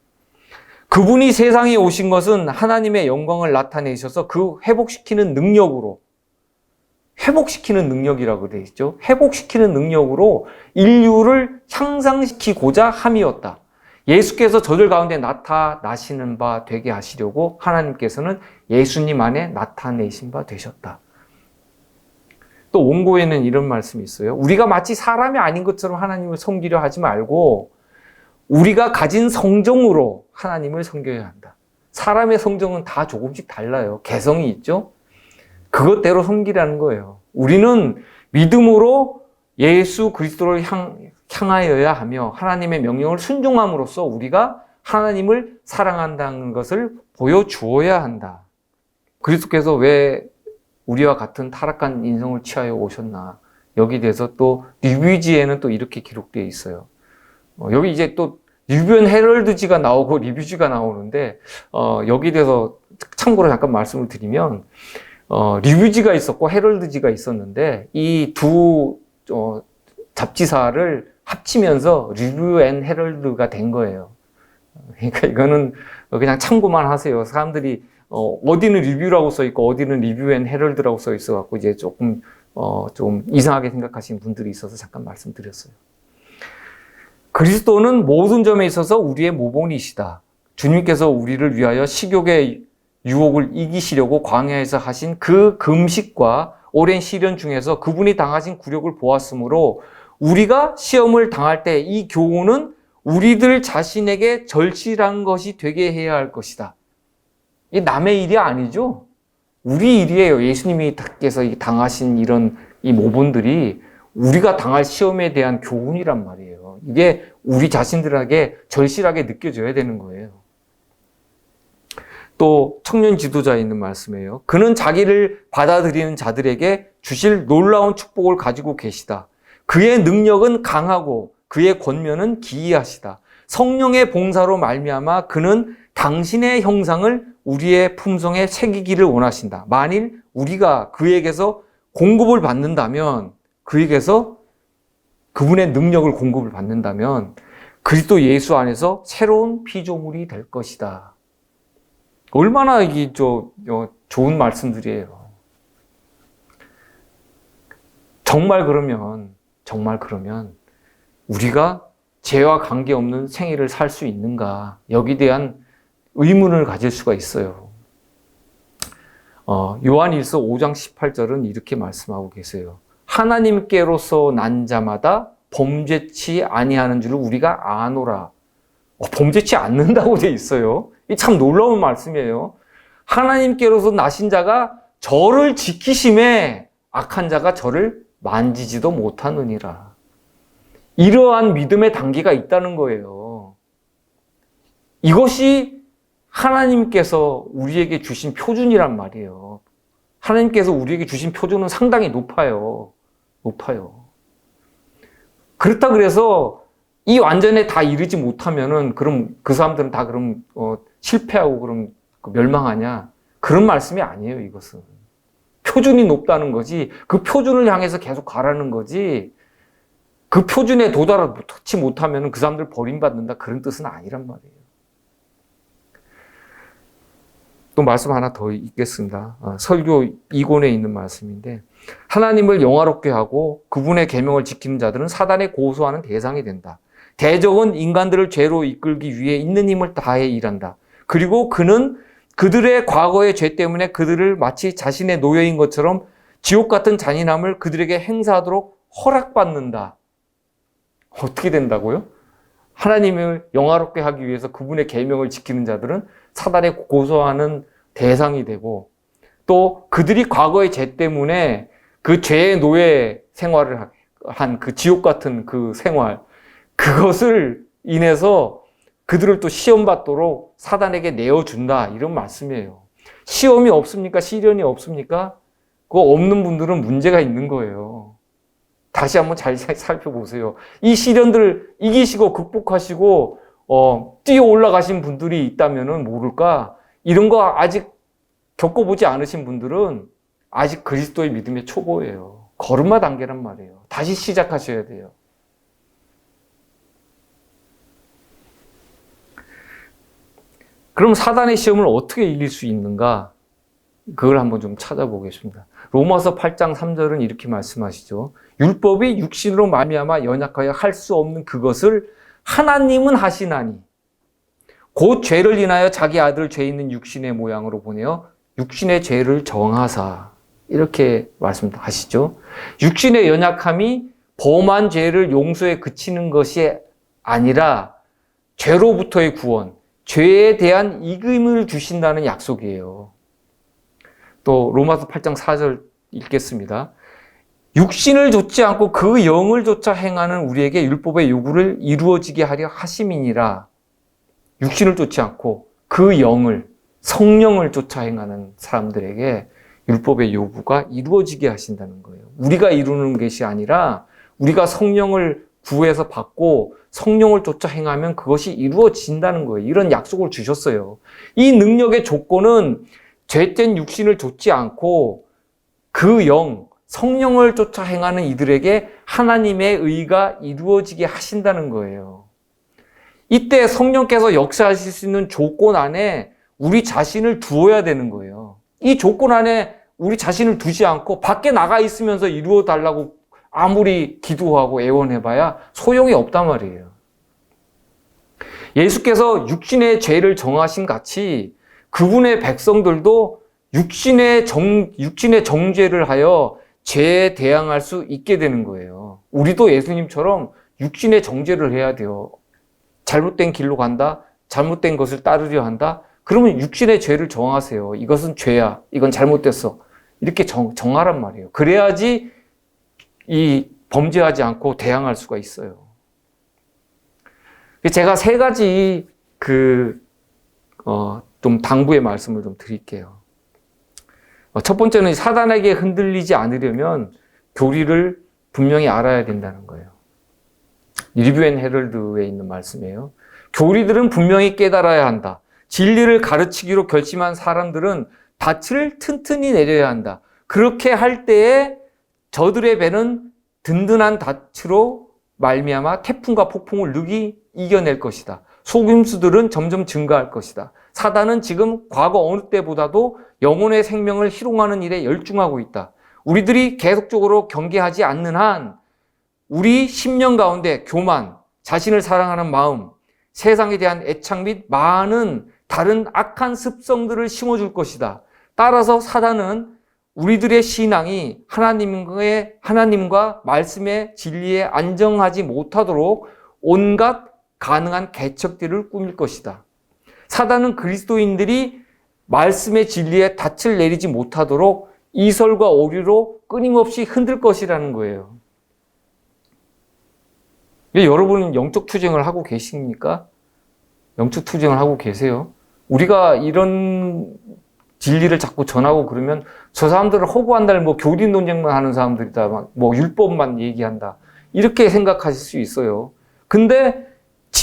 그분이 세상에 오신 것은 하나님의 영광을 나타내셔서 그 회복시키는 능력으로, 회복시키는 능력이라고 되어 있죠. 회복시키는 능력으로 인류를 향상시키고자 함이었다. 예수께서 저들 가운데 나타나시는 바 되게 하시려고 하나님께서는 예수님 안에 나타내신 바 되셨다. 또 원고에는 이런 말씀이 있어요. 우리가 마치 사람이 아닌 것처럼 하나님을 섬기려 하지 말고 우리가 가진 성정으로 하나님을 섬겨야 한다. 사람의 성정은 다 조금씩 달라요. 개성이 있죠. 그것대로 섬기라는 거예요. 우리는 믿음으로 예수 그리스도를 향하여야 하며 하나님의 명령을 순종함으로써 우리가 하나님을 사랑한다는 것을 보여주어야 한다. 그리스도께서 왜 우리와 같은 타락한 인성을 취하여 오셨나? 여기 대해서 또 리뷰지에는 또 이렇게 기록되어 있어요. 여기 이제 또 리뷰앤 헤럴드지가 나오고 리뷰지가 나오는데 여기 대해서 참고로 잠깐 말씀을 드리면 리뷰지가 있었고 헤럴드지가 있었는데 이 두 잡지사를 합치면서 리뷰앤 헤럴드가 된 거예요. 그러니까 이거는 그냥 참고만 하세요. 사람들이 어디는 리뷰라고 써 있고 어디는 리뷰앤 헤럴드라고 써 있어 갖고 이제 조금 좀 이상하게 생각하시는 분들이 있어서 잠깐 말씀드렸어요. 그리스도는 모든 점에 있어서 우리의 모본이시다. 주님께서 우리를 위하여 식욕의 유혹을 이기시려고 광야에서 하신 그 금식과 오랜 시련 중에서 그분이 당하신 굴욕을 보았으므로 우리가 시험을 당할 때 이 교훈은 우리들 자신에게 절실한 것이 되게 해야 할 것이다. 이 남의 일이 아니죠. 우리 일이에요. 예수님께서 당하신 이 모본들이 우리가 당할 시험에 대한 교훈이란 말이에요. 이게 우리 자신들에게 절실하게 느껴져야 되는 거예요. 또 청년 지도자에 있는 말씀이에요. 그는 자기를 받아들이는 자들에게 주실 놀라운 축복을 가지고 계시다. 그의 능력은 강하고 그의 권면은 기이하시다. 성령의 봉사로 말미암아 그는 당신의 형상을 우리의 품성에 새기기를 원하신다. 만일 우리가 그에게서 공급을 받는다면, 그분의 능력을 공급을 받는다면 그리스도 예수 안에서 새로운 피조물이 될 것이다. 얼마나 좋은 말씀들이에요. 정말 그러면 우리가 죄와 관계없는 생애를 살 수 있는가? 여기에 대한 의문을 가질 수가 있어요. 요한일서 5장 18절은 이렇게 말씀하고 계세요. 하나님께로서 난 자마다 범죄치 아니하는 줄을 우리가 아노라. 범죄치 않는다고 돼 있어요. 이 참 놀라운 말씀이에요. 하나님께로서 나신 자가 저를 지키심에 악한 자가 저를 만지지도 못하느니라. 이러한 믿음의 단계가 있다는 거예요. 이것이 하나님께서 우리에게 주신 표준이란 말이에요. 하나님께서 우리에게 주신 표준은 상당히 높아요. 그렇다 그래서 이 완전에 다 이르지 못하면은 그럼 그 사람들은 다 실패하고 그럼 멸망하냐? 그런 말씀이 아니에요, 이것은. 표준이 높다는 거지. 그 표준을 향해서 계속 가라는 거지. 그 표준에 도달하지 못하면 그 사람들 버림받는다. 그런 뜻은 아니란 말이에요. 또 말씀 하나 더 읽겠습니다. 설교 2권에 있는 말씀인데, 하나님을 영화롭게 하고 그분의 계명을 지키는 자들은 사단에 고소하는 대상이 된다. 대적은 인간들을 죄로 이끌기 위해 있는 힘을 다해 일한다. 그리고 그는 그들의 과거의 죄 때문에 그들을 마치 자신의 노예인 것처럼 지옥 같은 잔인함을 그들에게 행사하도록 허락받는다. 어떻게 된다고요? 하나님을 영화롭게 하기 위해서 그분의 계명을 지키는 자들은 사단에 고소하는 대상이 되고, 또 그들이 과거의 죄 때문에 그 죄의 노예 생활을 한 그 지옥 같은 그 생활, 그것을 인해서 그들을 또 시험받도록 사단에게 내어준다. 이런 말씀이에요. 시험이 없습니까? 시련이 없습니까? 그거 없는 분들은 문제가 있는 거예요. 다시 한번 잘 살펴보세요. 이 시련들 이기시고 극복하시고 뛰어 올라가신 분들이 있다면은 모를까? 이런 거 아직 겪어보지 않으신 분들은 아직 그리스도의 믿음의 초보예요. 걸음마 단계란 말이에요. 다시 시작하셔야 돼요. 그럼 사단의 시험을 어떻게 이길 수 있는가? 그걸 한번 좀 찾아보겠습니다. 로마서 8장 3절은 이렇게 말씀하시죠. 율법이 육신으로 말미암아 연약하여 할 수 없는 그것을 하나님은 하시나니 곧 죄를 인하여 자기 아들 죄 있는 육신의 모양으로 보내어 육신의 죄를 정하사, 이렇게 말씀하시죠. 육신의 연약함이 범한 죄를 용서에 그치는 것이 아니라 죄로부터의 구원, 죄에 대한 이김을 주신다는 약속이에요. 또 로마서 8장 4절 읽겠습니다. 육신을 좇지 않고 그 영을 좇아 행하는 우리에게 율법의 요구를 이루어지게 하려 하심이니라. 육신을 좇지 않고 그 영을, 성령을 쫓아 행하는 사람들에게 율법의 요구가 이루어지게 하신다는 거예요. 우리가 이루는 것이 아니라 우리가 성령을 구해서 받고 성령을 쫓아 행하면 그것이 이루어진다는 거예요. 이런 약속을 주셨어요. 이 능력의 조건은 죄된 육신을 좇지 않고 그 영, 성령을 쫓아 행하는 이들에게 하나님의 의가 이루어지게 하신다는 거예요. 이때 성령께서 역사하실 수 있는 조건 안에 우리 자신을 두어야 되는 거예요. 이 조건 안에 우리 자신을 두지 않고 밖에 나가 있으면서 이루어 달라고 아무리 기도하고 애원해봐야 소용이 없단 말이에요. 예수께서 육신의 죄를 정하신 같이 그분의 백성들도 육신의 정죄를 하여 죄에 대항할 수 있게 되는 거예요. 우리도 예수님처럼 육신의 정죄를 해야 돼요. 잘못된 길로 간다, 잘못된 것을 따르려 한다, 그러면 육신의 죄를 정하세요. 이것은 죄야, 이건 잘못됐어, 이렇게 정하란 말이에요. 그래야지 이 범죄하지 않고 대항할 수가 있어요. 제가 세 가지 좀 당부의 말씀을 좀 드릴게요. 첫 번째는 사단에게 흔들리지 않으려면 교리를 분명히 알아야 된다는 거예요. 리뷰 앤 헤럴드에 있는 말씀이에요. 교리들은 분명히 깨달아야 한다. 진리를 가르치기로 결심한 사람들은 닻을 튼튼히 내려야 한다. 그렇게 할 때에 저들의 배는 든든한 닻으로 말미암아 태풍과 폭풍을 능히 이겨낼 것이다. 속임수들은 점점 증가할 것이다. 사단은 지금 과거 어느 때보다도 영혼의 생명을 희롱하는 일에 열중하고 있다. 우리들이 계속적으로 경계하지 않는 한 우리 심령 가운데 교만, 자신을 사랑하는 마음, 세상에 대한 애착 및 많은 다른 악한 습성들을 심어줄 것이다. 따라서 사단은 우리들의 신앙이 하나님과 말씀의 진리에 안정하지 못하도록 온갖 가능한 개척들을 꾸밀 것이다. 사단은 그리스도인들이 말씀의 진리에 닻을 내리지 못하도록 이설과 오류로 끊임없이 흔들 것이라는 거예요. 여러분은 영적 투쟁을 하고 계십니까? 영적 투쟁을 하고 계세요? 우리가 이런 진리를 자꾸 전하고 그러면 저 사람들은 허구한다는 교리 논쟁만 하는 사람들이다, 율법만 얘기한다, 이렇게 생각하실 수 있어요. 근데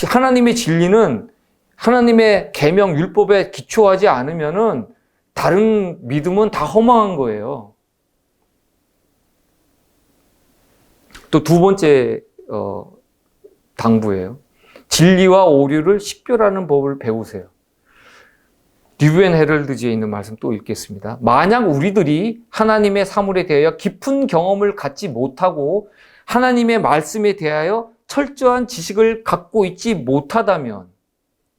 하나님의 진리는 하나님의 계명 율법에 기초하지 않으면은 다른 믿음은 다 허망한 거예요. 또 두 번째 당부예요. 진리와 오류를 식별하는 법을 배우세요. 리뷰 앤 헤럴드지에 있는 말씀 또 읽겠습니다. 만약 우리들이 하나님의 사물에 대하여 깊은 경험을 갖지 못하고 하나님의 말씀에 대하여 철저한 지식을 갖고 있지 못하다면,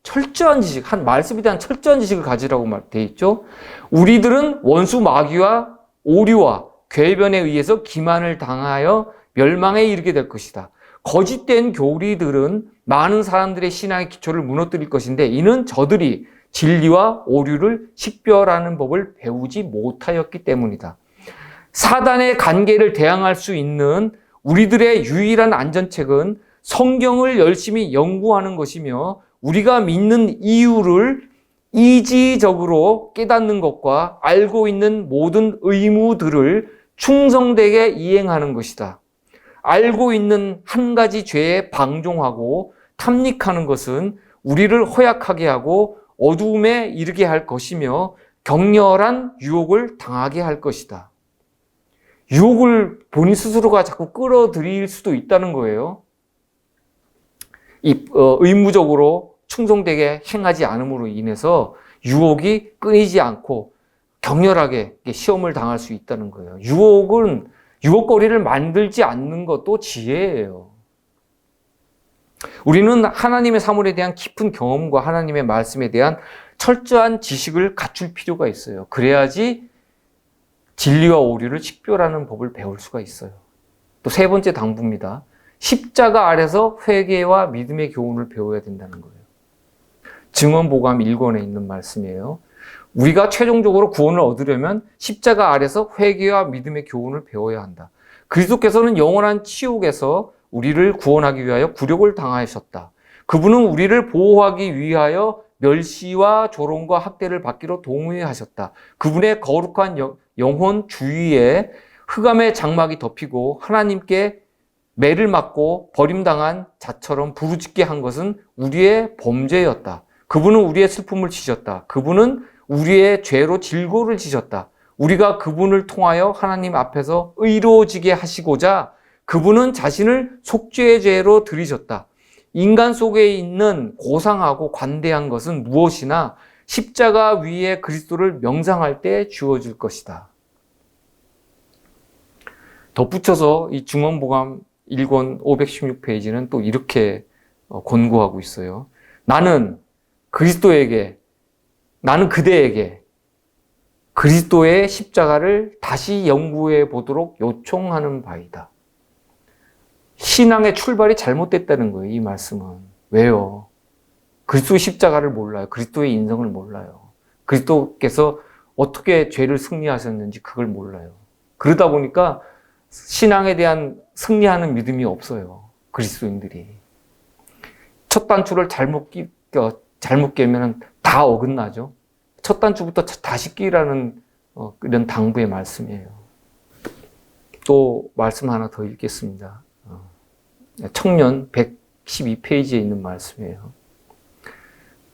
철저한 지식, 한 말씀에 대한 철저한 지식을 가지라고 되어 있죠. 우리들은 원수 마귀와 오류와 궤변에 의해서 기만을 당하여 멸망에 이르게 될 것이다. 거짓된 교리들은 많은 사람들의 신앙의 기초를 무너뜨릴 것인데 이는 저들이 진리와 오류를 식별하는 법을 배우지 못하였기 때문이다. 사단의 관계를 대항할 수 있는 우리들의 유일한 안전책은 성경을 열심히 연구하는 것이며 우리가 믿는 이유를 이지적으로 깨닫는 것과 알고 있는 모든 의무들을 충성되게 이행하는 것이다. 알고 있는 한 가지 죄에 방종하고 탐닉하는 것은 우리를 허약하게 하고 어두움에 이르게 할 것이며 격렬한 유혹을 당하게 할 것이다. 유혹을 본인 스스로가 자꾸 끌어들일 수도 있다는 거예요. 의무적으로 충성되게 행하지 않음으로 인해서 유혹이 끊이지 않고 격렬하게 시험을 당할 수 있다는 거예요. 유혹거리를 만들지 않는 것도 지혜예요. 우리는 하나님의 사물에 대한 깊은 경험과 하나님의 말씀에 대한 철저한 지식을 갖출 필요가 있어요. 그래야지 진리와 오류를 식별하는 법을 배울 수가 있어요. 또 세 번째 당부입니다. 십자가 아래서 회개와 믿음의 교훈을 배워야 된다는 거예요. 증언보감 1권에 있는 말씀이에요. 우리가 최종적으로 구원을 얻으려면 십자가 아래서 회개와 믿음의 교훈을 배워야 한다. 그리스도께서는 영원한 치욕에서 우리를 구원하기 위하여 굴욕을 당하셨다. 그분은 우리를 보호하기 위하여 멸시와 조롱과 학대를 받기로 동의하셨다. 그분의 거룩한 영혼 주위에 흑암의 장막이 덮이고 하나님께 매를 맞고 버림당한 자처럼 부르짖게 한 것은 우리의 범죄였다. 그분은 우리의 슬픔을 지셨다. 그분은 우리의 죄로 질고를 지셨다. 우리가 그분을 통하여 하나님 앞에서 의로워지게 하시고자 그분은 자신을 속죄의 죄로 들이셨다. 인간 속에 있는 고상하고 관대한 것은 무엇이나 십자가 위에 그리스도를 명상할 때 주어질 것이다. 덧붙여서 이 증언보감 1권 516페이지는 또 이렇게 권고하고 있어요. 나는 그대에게 그리스도의 십자가를 다시 연구해 보도록 요청하는 바이다. 신앙의 출발이 잘못됐다는 거예요, 이 말씀은. 왜요? 그리스도의 십자가를 몰라요. 그리스도의 인성을 몰라요. 그리스도께서 어떻게 죄를 승리하셨는지 그걸 몰라요. 그러다 보니까 신앙에 대한 승리하는 믿음이 없어요. 그리스도인들이. 첫 단추를 잘못 깨면 다 어긋나죠. 첫 단추부터 다시 끼라는 이런 당부의 말씀이에요. 또 말씀 하나 더 읽겠습니다. 청년 112페이지에 있는 말씀이에요.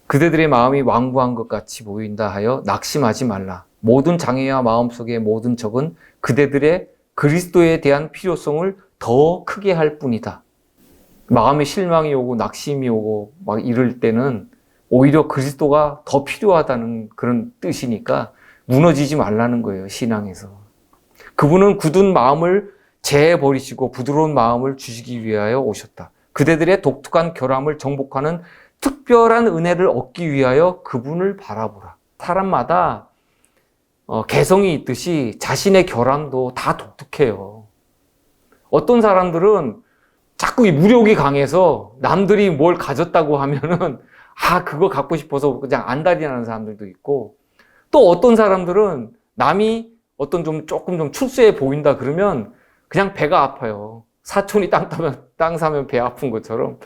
그대들의 마음이 완고한 것 같이 보인다 하여 낙심하지 말라. 모든 장애와 마음속의 모든 적은 그대들의 그리스도에 대한 필요성을 더 크게 할 뿐이다. 마음에 실망이 오고 낙심이 오고 막 이럴 때는 오히려 그리스도가 더 필요하다는 그런 뜻이니까 무너지지 말라는 거예요, 신앙에서. 그분은 굳은 마음을 재버리시고 부드러운 마음을 주시기 위하여 오셨다. 그대들의 독특한 결함을 정복하는 특별한 은혜를 얻기 위하여 그분을 바라보라. 사람마다 개성이 있듯이 자신의 결함도 다 독특해요. 어떤 사람들은 자꾸 이 무력이 강해서 남들이 뭘 가졌다고 하면은 그거 갖고 싶어서 그냥 안달이 나는 사람들도 있고, 또 어떤 사람들은 남이 조금 좀 출세해 보인다 그러면 그냥 배가 아파요. 사촌이 땅 사면 배 아픈 것처럼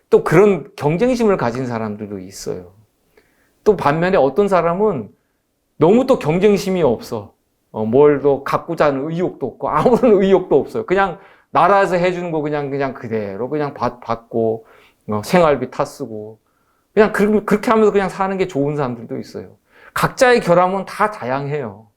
또 그런 경쟁심을 가진 사람들도 있어요. 또 반면에 어떤 사람은 너무 또 경쟁심이 없어. 뭘 또 갖고자 하는 의욕도 없고 아무런 의욕도 없어요. 그냥 나라에서 해주는 거 그냥 그대로 그냥 받고 생활비 타 쓰고 그냥 그렇게 하면서 그냥 사는 게 좋은 사람들도 있어요. 각자의 결함은 다 다양해요.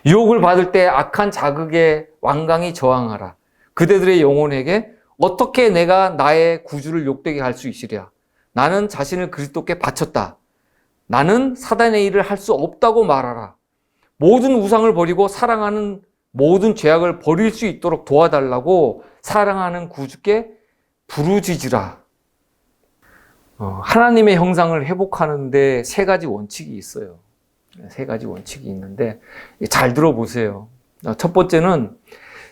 유혹을 받을 때 악한 자극에 완강히 저항하라. 그대들의 영혼에게 어떻게 내가 나의 구주를 욕되게 할 수 있으랴. 나는 자신을 그리스도께 바쳤다. 나는 사단의 일을 할 수 없다고 말하라. 모든 우상을 버리고 사랑하는 모든 죄악을 버릴 수 있도록 도와달라고 사랑하는 구주께 부르짖으라. 하나님의 형상을 회복하는데 세 가지 원칙이 있어요. 세 가지 원칙이 있는데 잘 들어보세요. 첫 번째는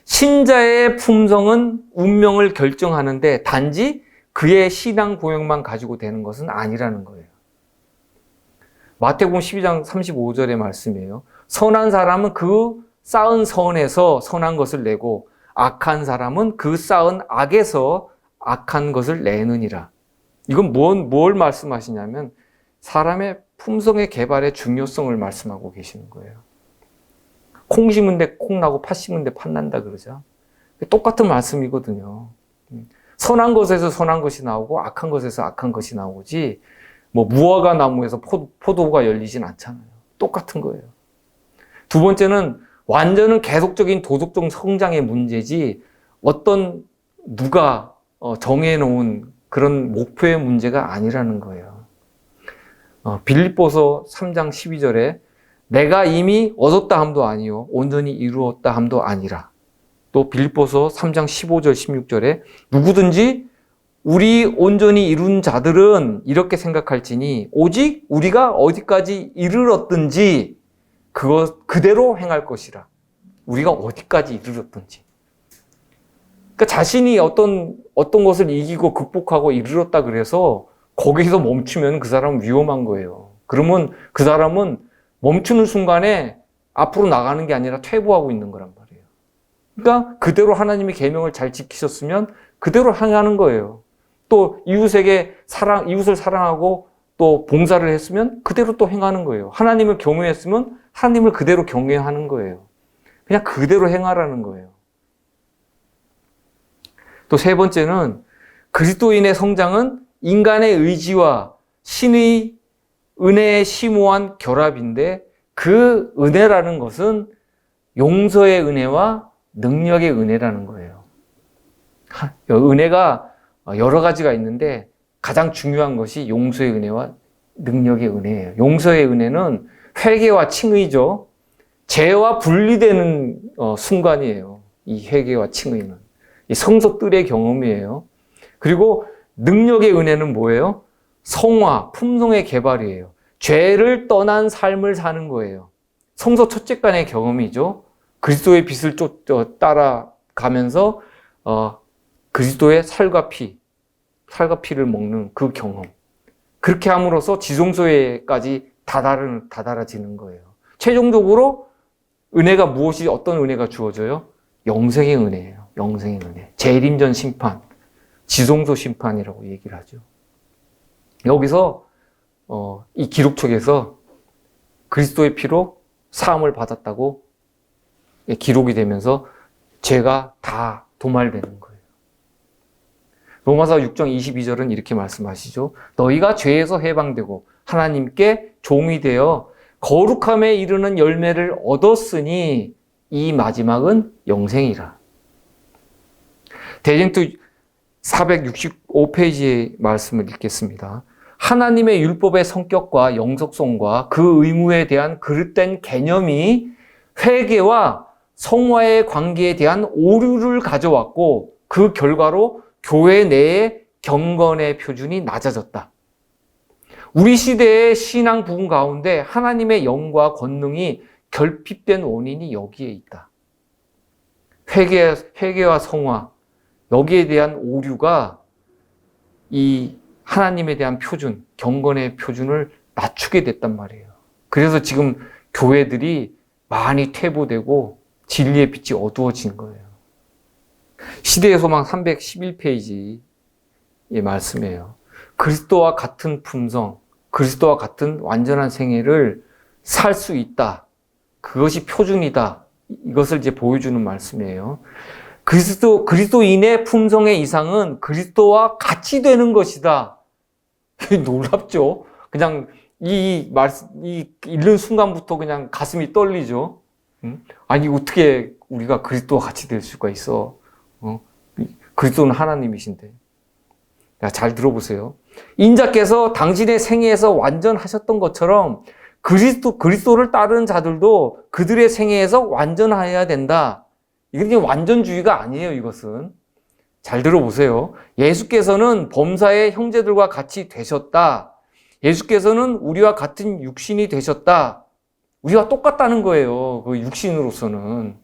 신자의 품성은 운명을 결정하는데 단지 그의 신앙 고역만 가지고 되는 것은 아니라는 거예요. 마태복음 12장 35절의 말씀이에요. 선한 사람은 그 쌓은 선에서 선한 것을 내고 악한 사람은 그 쌓은 악에서 악한 것을 내느니라. 이건 뭘 말씀하시냐면 사람의 품성의 개발의 중요성을 말씀하고 계시는 거예요. 콩 심은데 콩 나고 팥 심은데 팥 난다 그러죠. 똑같은 말씀이거든요. 선한 것에서 선한 것이 나오고 악한 것에서 악한 것이 나오지 무화과 나무에서 포도가 열리진 않잖아요. 똑같은 거예요. 두 번째는 완전한 계속적인 도덕적 성장의 문제지 누가 정해놓은 그런 목표의 문제가 아니라는 거예요. 빌립보서 3장 12절에 내가 이미 얻었다 함도 아니요 온전히 이루었다 함도 아니라. 또 빌립보서 3장 15절 16절에 누구든지 우리 온전히 이룬 자들은 이렇게 생각할지니 오직 우리가 어디까지 이르렀든지 그대로 행할 것이라. 우리가 어디까지 이르렀든지. 그러니까 자신이 어떤 것을 이기고 극복하고 이르렀다 그래서 거기서 멈추면 그 사람은 위험한 거예요. 그러면 그 사람은 멈추는 순간에 앞으로 나가는 게 아니라 퇴보하고 있는 거란 말이에요. 그러니까 그대로 하나님의 계명을 잘 지키셨으면 그대로 행하는 거예요. 또 이웃을 사랑하고 또 봉사를 했으면 그대로 또 행하는 거예요. 하나님을 경외했으면 하나님을 그대로 경외하는 거예요. 그냥 그대로 행하라는 거예요. 또 세 번째는 그리스도인의 성장은 인간의 의지와 신의 은혜의 심오한 결합인데 그 은혜라는 것은 용서의 은혜와 능력의 은혜라는 거예요. 은혜가 여러 가지가 있는데 가장 중요한 것이 용서의 은혜와 능력의 은혜예요. 용서의 은혜는 회개와 칭의죠. 죄와 분리되는 순간이에요. 이 회개와 칭의는. 이 성소 뜰의 경험이에요. 그리고 능력의 은혜는 뭐예요? 성화, 품성의 개발이에요. 죄를 떠난 삶을 사는 거예요. 성소 첫째 간의 경험이죠. 그리스도의 빛을 따라 가면서 그리스도의 살과 피를 먹는 그 경험. 그렇게 함으로써 지성소에까지 다다라지는 거예요. 최종적으로 은혜가 무엇이, 어떤 은혜가 주어져요? 영생의 은혜예요. 영생의 은혜. 재림전 심판, 지성소 심판이라고 얘기를 하죠. 여기서 이 기록책에서 그리스도의 피로 사함을 받았다고 기록이 되면서 죄가 다 도말되는 거예요. 로마서 6장 22절은 이렇게 말씀하시죠. 너희가 죄에서 해방되고 하나님께 종이 되어 거룩함에 이르는 열매를 얻었으니 이 마지막은 영생이라. 대쟁투 465페이지의 말씀을 읽겠습니다. 하나님의 율법의 성격과 영속성과 그 의무에 대한 그릇된 개념이 회개와 성화의 관계에 대한 오류를 가져왔고 그 결과로 교회 내의 경건의 표준이 낮아졌다. 우리 시대의 신앙 부흥 가운데 하나님의 영과 권능이 결핍된 원인이 여기에 있다. 회개와 성화, 여기에 대한 오류가 이 하나님에 대한 표준, 경건의 표준을 낮추게 됐단 말이에요. 그래서 지금 교회들이 많이 퇴보되고 진리의 빛이 어두워진 거예요. 시대의 소망 311페이지의 말씀이에요. 그리스도와 같은 품성, 그리스도와 같은 완전한 생애를 살 수 있다. 그것이 표준이다. 이것을 이제 보여주는 말씀이에요. 그리스도인의 품성의 이상은 그리스도와 같이 되는 것이다. 놀랍죠? 그냥 이 읽는 순간부터 그냥 가슴이 떨리죠. 아니, 어떻게 우리가 그리스도와 같이 될 수가 있어? 그리스도는 하나님이신데. 잘 들어보세요. 인자께서 당신의 생애에서 완전하셨던 것처럼 그리스도를 따르는 자들도 그들의 생애에서 완전해야 된다. 이게 완전주의가 아니에요, 이것은. 잘 들어보세요. 예수께서는 범사의 형제들과 같이 되셨다. 예수께서는 우리와 같은 육신이 되셨다. 우리와 똑같다는 거예요, 그 육신으로서는.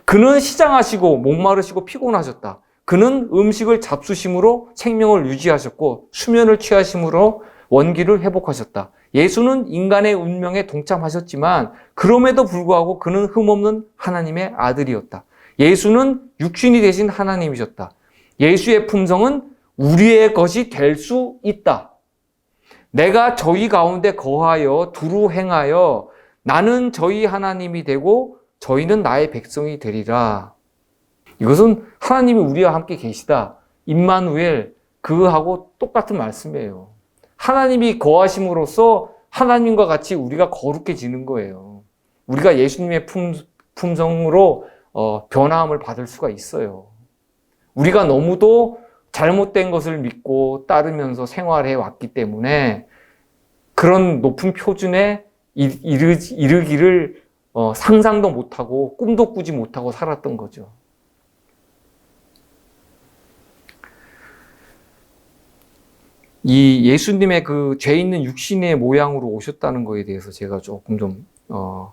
그는 시장하시고 목마르시고 피곤하셨다. 그는 음식을 잡수심으로 생명을 유지하셨고 수면을 취하심으로 원기를 회복하셨다. 예수는 인간의 운명에 동참하셨지만 그럼에도 불구하고 그는 흠없는 하나님의 아들이었다. 예수는 육신이 되신 하나님이셨다. 예수의 품성은 우리의 것이 될 수 있다. 내가 저희 가운데 거하여 두루 행하여 나는 저희 하나님이 되고 저희는 나의 백성이 되리라. 이것은 하나님이 우리와 함께 계시다. 임마누엘, 그하고 똑같은 말씀이에요. 하나님이 거하심으로써 하나님과 같이 우리가 거룩해지는 거예요. 우리가 예수님의 품성으로 변화함을 받을 수가 있어요. 우리가 너무도 잘못된 것을 믿고 따르면서 생활해 왔기 때문에 그런 높은 표준에 이르기를 상상도 못하고 꿈도 꾸지 못하고 살았던 거죠. 이 예수님의 그 죄 있는 육신의 모양으로 오셨다는 거에 대해서 제가 조금 좀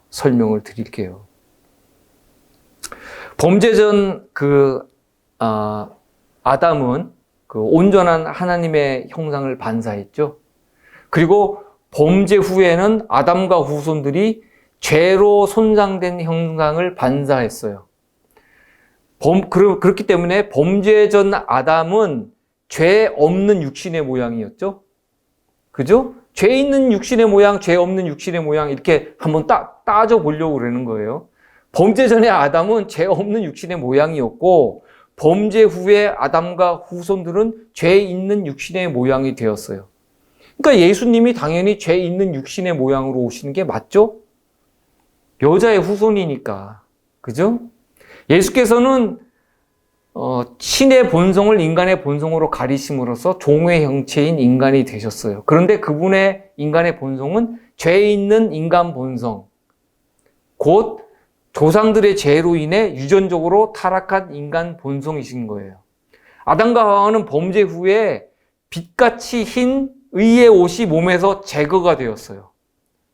설명을 드릴게요. 범죄 전 아담은 그 온전한 하나님의 형상을 반사했죠. 그리고 범죄 후에는 아담과 후손들이 죄로 손상된 형상을 반사했어요. 그렇기 때문에 범죄 전 아담은 죄 없는 육신의 모양이었죠. 그죠? 죄 있는 육신의 모양, 죄 없는 육신의 모양 이렇게 한번 따져 보려고 그러는 거예요. 범죄 전에 아담은 죄 없는 육신의 모양이었고 범죄 후에 아담과 후손들은 죄 있는 육신의 모양이 되었어요. 그러니까 예수님이 당연히 죄 있는 육신의 모양으로 오시는 게 맞죠? 여자의 후손이니까. 그죠? 예수께서는 신의 본성을 인간의 본성으로 가리심으로써 종의 형체인 인간이 되셨어요. 그런데 그분의 인간의 본성은 죄 있는 인간 본성, 곧 조상들의 죄로 인해 유전적으로 타락한 인간 본성이신 거예요. 아담과 하와는 범죄 후에 빛같이 흰 의의 옷이 몸에서 제거가 되었어요.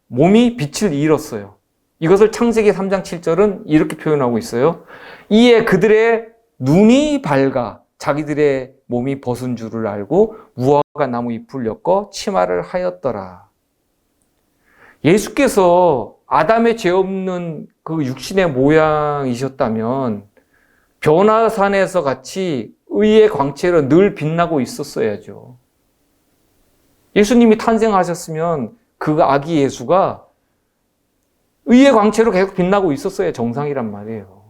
몸이 빛을 잃었어요. 이것을 창세기 3장 7절은 이렇게 표현하고 있어요. 이에 그들의 눈이 밝아 자기들의 몸이 벗은 줄을 알고 무화과 나무 잎을 엮어 치마를 하였더라. 예수께서 아담의 죄 없는 그 육신의 모양이셨다면 변화산에서 같이 의의 광채로 늘 빛나고 있었어야죠. 예수님이 탄생하셨으면 그 아기 예수가 의의 광채로 계속 빛나고 있었어야 정상이란 말이에요.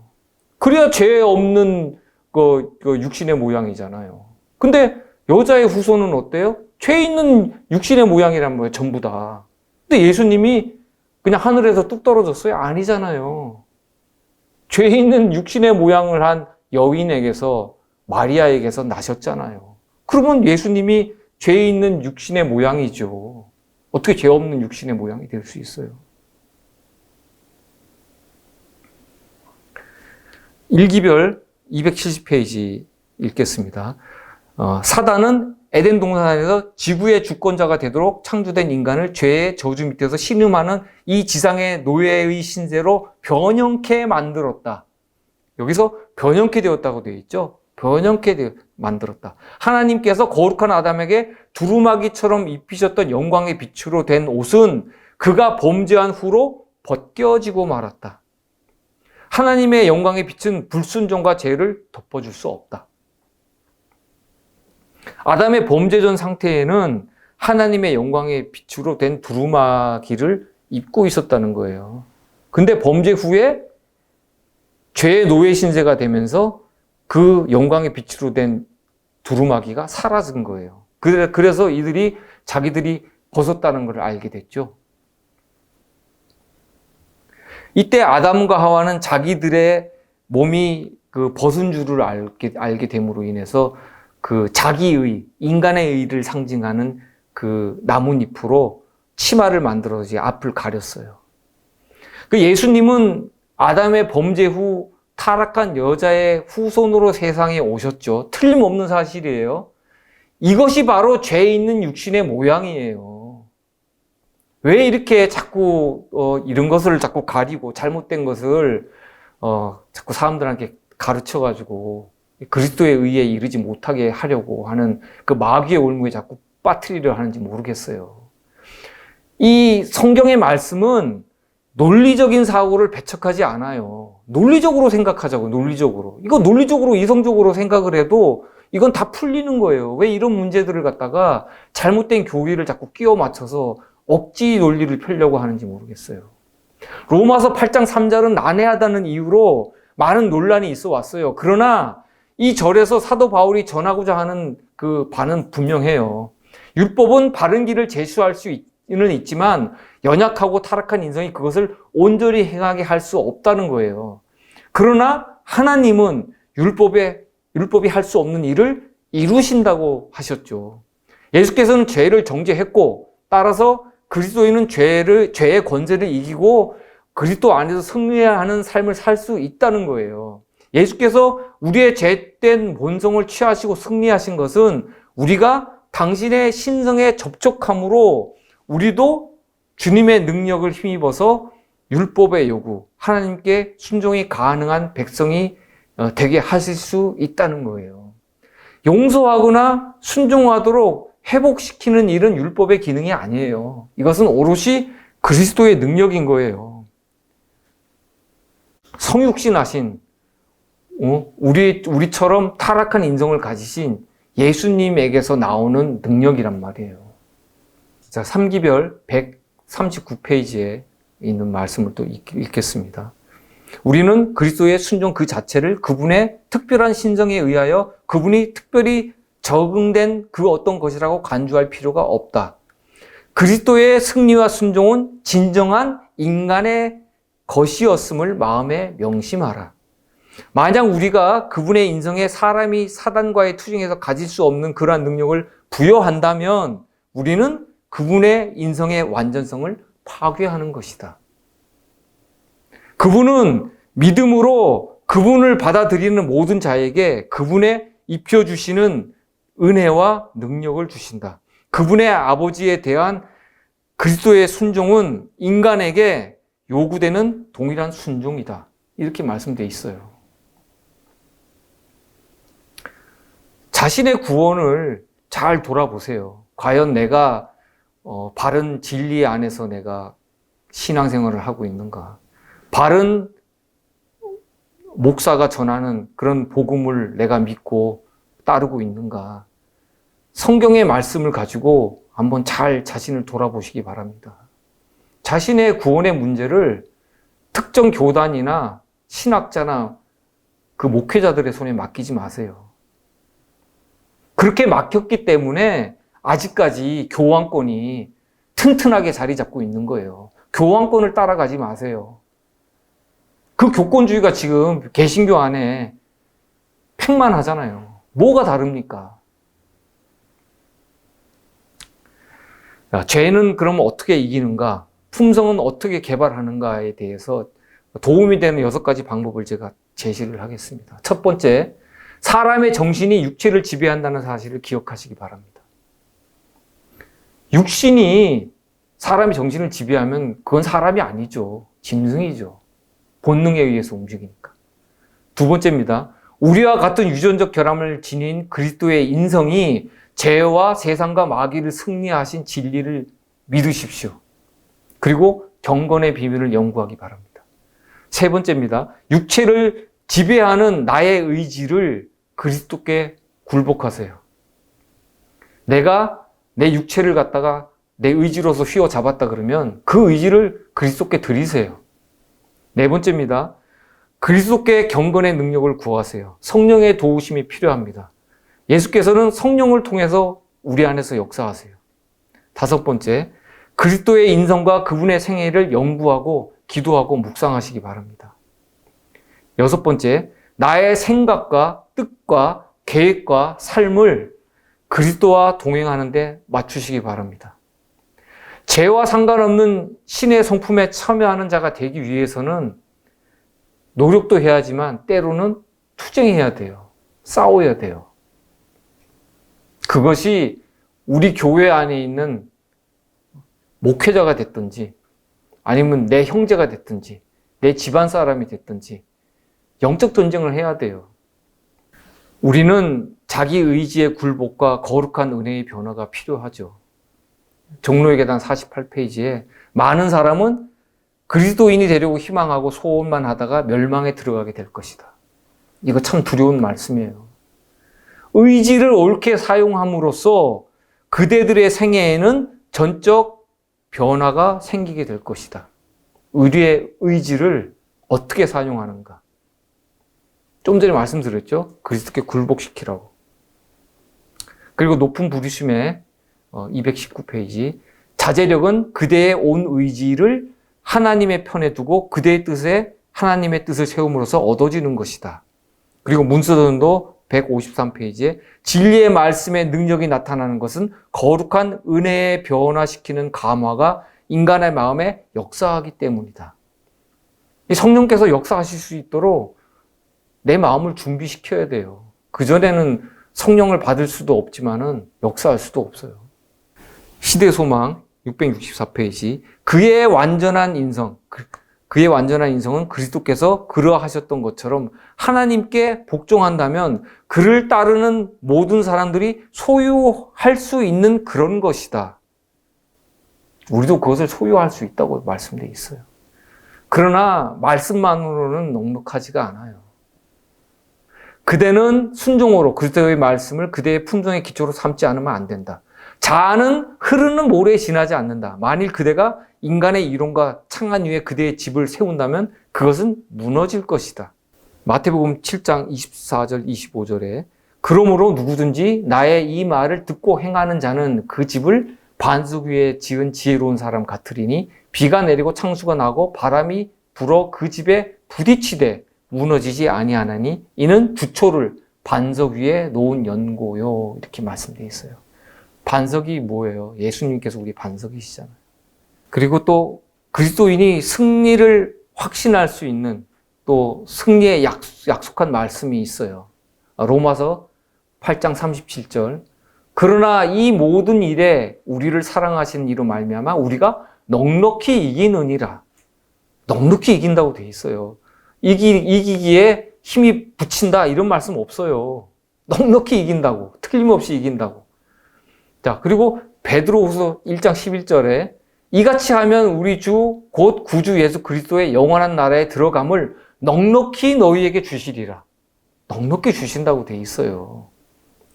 그래야 죄 없는 그 육신의 모양이잖아요. 근데 여자의 후손은 어때요? 죄 있는 육신의 모양이란 거예요, 전부 다. 근데 예수님이 그냥 하늘에서 뚝 떨어졌어요? 아니잖아요. 죄 있는 육신의 모양을 한 여인에게서, 마리아에게서 나셨잖아요. 그러면 예수님이 죄 있는 육신의 모양이죠. 어떻게 죄 없는 육신의 모양이 될 수 있어요? 일기별 270페이지 읽겠습니다. 사단은 에덴 동산에서 지구의 주권자가 되도록 창조된 인간을 죄의 저주 밑에서 신음하는 이 지상의 노예의 신세로 변형케 만들었다. 여기서 변형케 되었다고 되어 있죠. 변형케 만들었다. 하나님께서 거룩한 아담에게 두루마기처럼 입히셨던 영광의 빛으로 된 옷은 그가 범죄한 후로 벗겨지고 말았다. 하나님의 영광의 빛은 불순종과 죄를 덮어줄 수 없다. 아담의 범죄 전 상태에는 하나님의 영광의 빛으로 된 두루마기를 입고 있었다는 거예요. 근데 범죄 후에 죄의 노예 신세가 되면서 그 영광의 빛으로 된 두루마기가 사라진 거예요. 그래서 이들이 자기들이 벗었다는 걸 알게 됐죠. 이때 아담과 하와는 자기들의 몸이 그 벗은 줄을 알게 됨으로 인해서 그 자기의, 인간의 의를 상징하는 그 나뭇잎으로 치마를 만들어서 이제 앞을 가렸어요. 그 예수님은 아담의 범죄 후 타락한 여자의 후손으로 세상에 오셨죠. 틀림없는 사실이에요. 이것이 바로 죄 있는 육신의 모양이에요. 왜 이렇게 자꾸 이런 것을 자꾸 가리고 잘못된 것을 자꾸 사람들한테 가르쳐가지고 그리스도의 의에 이르지 못하게 하려고 하는 그 마귀의 올무에 자꾸 빠뜨리려 하는지 모르겠어요. 이 성경의 말씀은 논리적인 사고를 배척하지 않아요. 논리적으로 생각하자고, 논리적으로. 이거 논리적으로, 이성적으로 생각을 해도 이건 다 풀리는 거예요. 왜 이런 문제들을 갖다가 잘못된 교리를 자꾸 끼워 맞춰서 억지 논리를 펴려고 하는지 모르겠어요. 로마서 8장 3절은 난해하다는 이유로 많은 논란이 있어 왔어요. 그러나 이 절에서 사도 바울이 전하고자 하는 그 바는 분명해요. 율법은 바른 길을 제시할 수는 있지만 연약하고 타락한 인성이 그것을 온전히 행하게 할 수 없다는 거예요. 그러나 하나님은 율법이 할 수 없는 일을 이루신다고 하셨죠. 예수께서는 죄를 정죄했고 따라서 그리스도인은 죄의 권세를 이기고 그리스도 안에서 승리하는 삶을 살 수 있다는 거예요. 예수께서 우리의 죄된 본성을 취하시고 승리하신 것은 우리가 당신의 신성에 접촉함으로 우리도 주님의 능력을 힘입어서 율법의 요구, 하나님께 순종이 가능한 백성이 되게 하실 수 있다는 거예요. 용서하거나 순종하도록 회복시키는 일은 율법의 기능이 아니에요. 이것은 오롯이 그리스도의 능력인 거예요. 성육신하신 우리처럼 타락한 인성을 가지신 예수님에게서 나오는 능력이란 말이에요. 자, 3기별 139페이지에 있는 말씀을 또 읽겠습니다. 우리는 그리스도의 순종 그 자체를 그분의 특별한 신정에 의하여 그분이 특별히 적응된 그 어떤 것이라고 간주할 필요가 없다. 그리스도의 승리와 순종은 진정한 인간의 것이었음을 마음에 명심하라. 만약 우리가 그분의 인성에 사람이 사단과의 투쟁에서 가질 수 없는 그러한 능력을 부여한다면 우리는 그분의 인성의 완전성을 파괴하는 것이다. 그분은 믿음으로 그분을 받아들이는 모든 자에게 그분의 입혀주시는 은혜와 능력을 주신다. 그분의 아버지에 대한 그리스도의 순종은 인간에게 요구되는 동일한 순종이다. 이렇게 말씀되어 있어요. 자신의 구원을 잘 돌아보세요. 과연 내가 바른 진리 안에서 내가 신앙생활을 하고 있는가? 바른 목사가 전하는 그런 복음을 내가 믿고 따르고 있는가? 성경의 말씀을 가지고 한번 잘 자신을 돌아보시기 바랍니다. 자신의 구원의 문제를 특정 교단이나 신학자나 그 목회자들의 손에 맡기지 마세요. 그렇게 맡겼기 때문에 아직까지 교황권이 튼튼하게 자리 잡고 있는 거예요. 교황권을 따라가지 마세요. 그 교권주의가 지금 개신교 안에 팽만하잖아요. 뭐가 다릅니까? 죄는 그럼 어떻게 이기는가? 품성은 어떻게 개발하는가에 대해서 도움이 되는 6가지 방법을 제가 제시를 하겠습니다. 첫 번째, 사람의 정신이 육체를 지배한다는 사실을 기억하시기 바랍니다. 육신이 사람의 정신을 지배하면 그건 사람이 아니죠. 짐승이죠. 본능에 의해서 움직이니까. 두 번째입니다. 우리와 같은 유전적 결함을 지닌 그리스도의 인성이 죄와 세상과 마귀를 승리하신 진리를 믿으십시오. 그리고 경건의 비밀을 연구하기 바랍니다. 세 번째입니다. 육체를 지배하는 나의 의지를 그리스도께 굴복하세요. 내가 내 육체를 갖다가 내 의지로서 휘어잡았다 그러면 그 의지를 그리스도께 드리세요. 네 번째입니다. 그리스도께 경건의 능력을 구하세요. 성령의 도우심이 필요합니다. 예수께서는 성령을 통해서 우리 안에서 역사하세요. 다섯 번째, 그리스도의 인성과 그분의 생애를 연구하고 기도하고 묵상하시기 바랍니다. 여섯 번째, 나의 생각과 뜻과 계획과 삶을 그리스도와 동행하는 데 맞추시기 바랍니다. 죄와 상관없는 신의 성품에 참여하는 자가 되기 위해서는 노력도 해야지만 때로는 투쟁해야 돼요. 싸워야 돼요. 그것이 우리 교회 안에 있는 목회자가 됐든지 아니면 내 형제가 됐든지 내 집안 사람이 됐든지 영적 전쟁을 해야 돼요. 우리는 자기 의지의 굴복과 거룩한 은혜의 변화가 필요하죠. 종로의 계단 48페이지에 많은 사람은 그리스도인이 되려고 희망하고 소원만 하다가 멸망에 들어가게 될 것이다. 이거 참 두려운 말씀이에요. 의지를 옳게 사용함으로써 그대들의 생애에는 전적 변화가 생기게 될 것이다. 우리의 의지를 어떻게 사용하는가? 좀 전에 말씀드렸죠? 그리스도께 굴복시키라고. 그리고 높은 부르심의 219페이지. 자제력은 그대의 온 의지를 하나님의 편에 두고 그대의 뜻에 하나님의 뜻을 세움으로써 얻어지는 것이다. 그리고 문서전도 153페이지에 진리의 말씀의 능력이 나타나는 것은 거룩한 은혜에 변화시키는 감화가 인간의 마음에 역사하기 때문이다. 이 성령께서 역사하실 수 있도록 내 마음을 준비시켜야 돼요. 그전에는 성령을 받을 수도 없지만은 역사할 수도 없어요. 시대소망 664페이지. 그의 완전한 인성은 그리스도께서 그러하셨던 것처럼 하나님께 복종한다면 그를 따르는 모든 사람들이 소유할 수 있는 그런 것이다. 우리도 그것을 소유할 수 있다고 말씀되어 있어요. 그러나 말씀만으로는 넉넉하지가 않아요. 그대는 순종으로 그리스도의 말씀을 그대의 품성의 기초로 삼지 않으면 안 된다. 자아는 흐르는 모래에 지나지 않는다. 만일 그대가 인간의 이론과 창안 위에 그대의 집을 세운다면 그것은 무너질 것이다. 마태복음 7장 24절 25절에 그러므로 누구든지 나의 이 말을 듣고 행하는 자는 그 집을 반석 위에 지은 지혜로운 사람 같으리니 비가 내리고 창수가 나고 바람이 불어 그 집에 부딪히되 무너지지 아니하나니 이는 주초를 반석 위에 놓은 연고요. 이렇게 말씀되어 있어요. 반석이 뭐예요? 예수님께서 우리 반석이시잖아요. 그리고 또 그리스도인이 승리를 확신할 수 있는 또 승리의 약속한 말씀이 있어요. 로마서 8장 37절. 그러나 이 모든 일에 우리를 사랑하시는 이로 말미암아 우리가 넉넉히 이기느니라. 넉넉히 이긴다고 돼 있어요. 이기기에 힘이 붙인다 이런 말씀 없어요. 넉넉히 이긴다고. 틀림없이 이긴다고. 자, 그리고 베드로후서 1장 11절에 이같이 하면 우리 주 곧 구주 예수 그리스도의 영원한 나라에 들어감을 넉넉히 너희에게 주시리라. 넉넉히 주신다고 돼 있어요.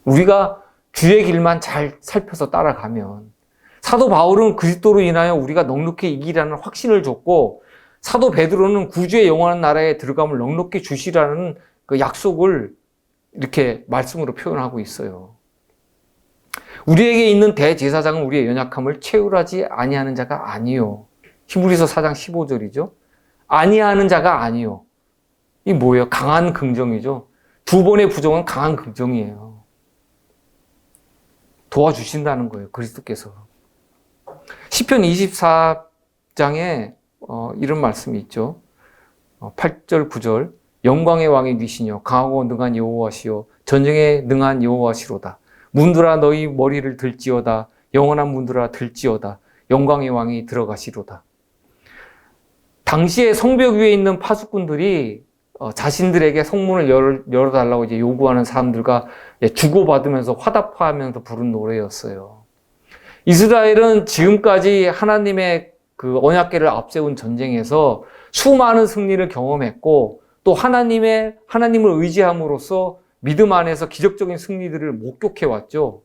우리가 주의 길만 잘 살펴서 따라가면. 사도 바울은 그리스도로 인하여 우리가 넉넉히 이기라는 확신을 줬고, 사도 베드로는 구주의 영원한 나라에 들어감을 넉넉히 주시라는 그 약속을 이렇게 말씀으로 표현하고 있어요. 우리에게 있는 대제사장은 우리의 연약함을 채울하지 아니하는 자가 아니요. 히브리서 4장 15절이죠. 아니하는 자가 아니요. 이 뭐예요? 강한 긍정이죠. 두 번의 부정은 강한 긍정이에요. 도와주신다는 거예요. 그리스도께서. 시편 24장에 이런 말씀이 있죠. 8절 9절 영광의 왕이 니시뇨 강하고 능한 여호와시요 전쟁에 능한 여호와시로다. 문들아 너희 머리를 들지어다. 영원한 문들아 들지어다. 영광의 왕이 들어가시로다. 당시에 성벽 위에 있는 파수꾼들이 자신들에게 성문을 열어달라고 이제 요구하는 사람들과 주고받으면서 화답하면서 부른 노래였어요. 이스라엘은 지금까지 하나님의 그 언약궤를 앞세운 전쟁에서 수많은 승리를 경험했고, 또 하나님을 의지함으로써 믿음 안에서 기적적인 승리들을 목격해 왔죠.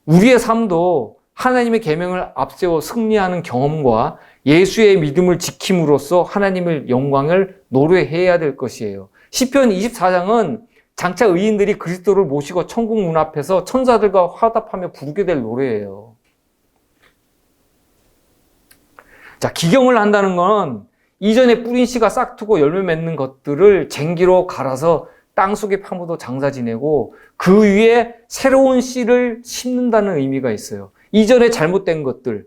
우리의 삶도 하나님의 계명을 앞세워 승리하는 경험과 예수의 믿음을 지킴으로써 하나님의 영광을 노래해야 될 것이에요. 시편 24장은 장차 의인들이 그리스도를 모시고 천국 문 앞에서 천사들과 화답하며 부르게 될 노래예요. 자, 기경을 한다는 건 이전에 뿌린 씨가 싹트고 열매 맺는 것들을 쟁기로 갈아서 땅속에 파묻어 장사 지내고 그 위에 새로운 씨를 심는다는 의미가 있어요. 이전에 잘못된 것들,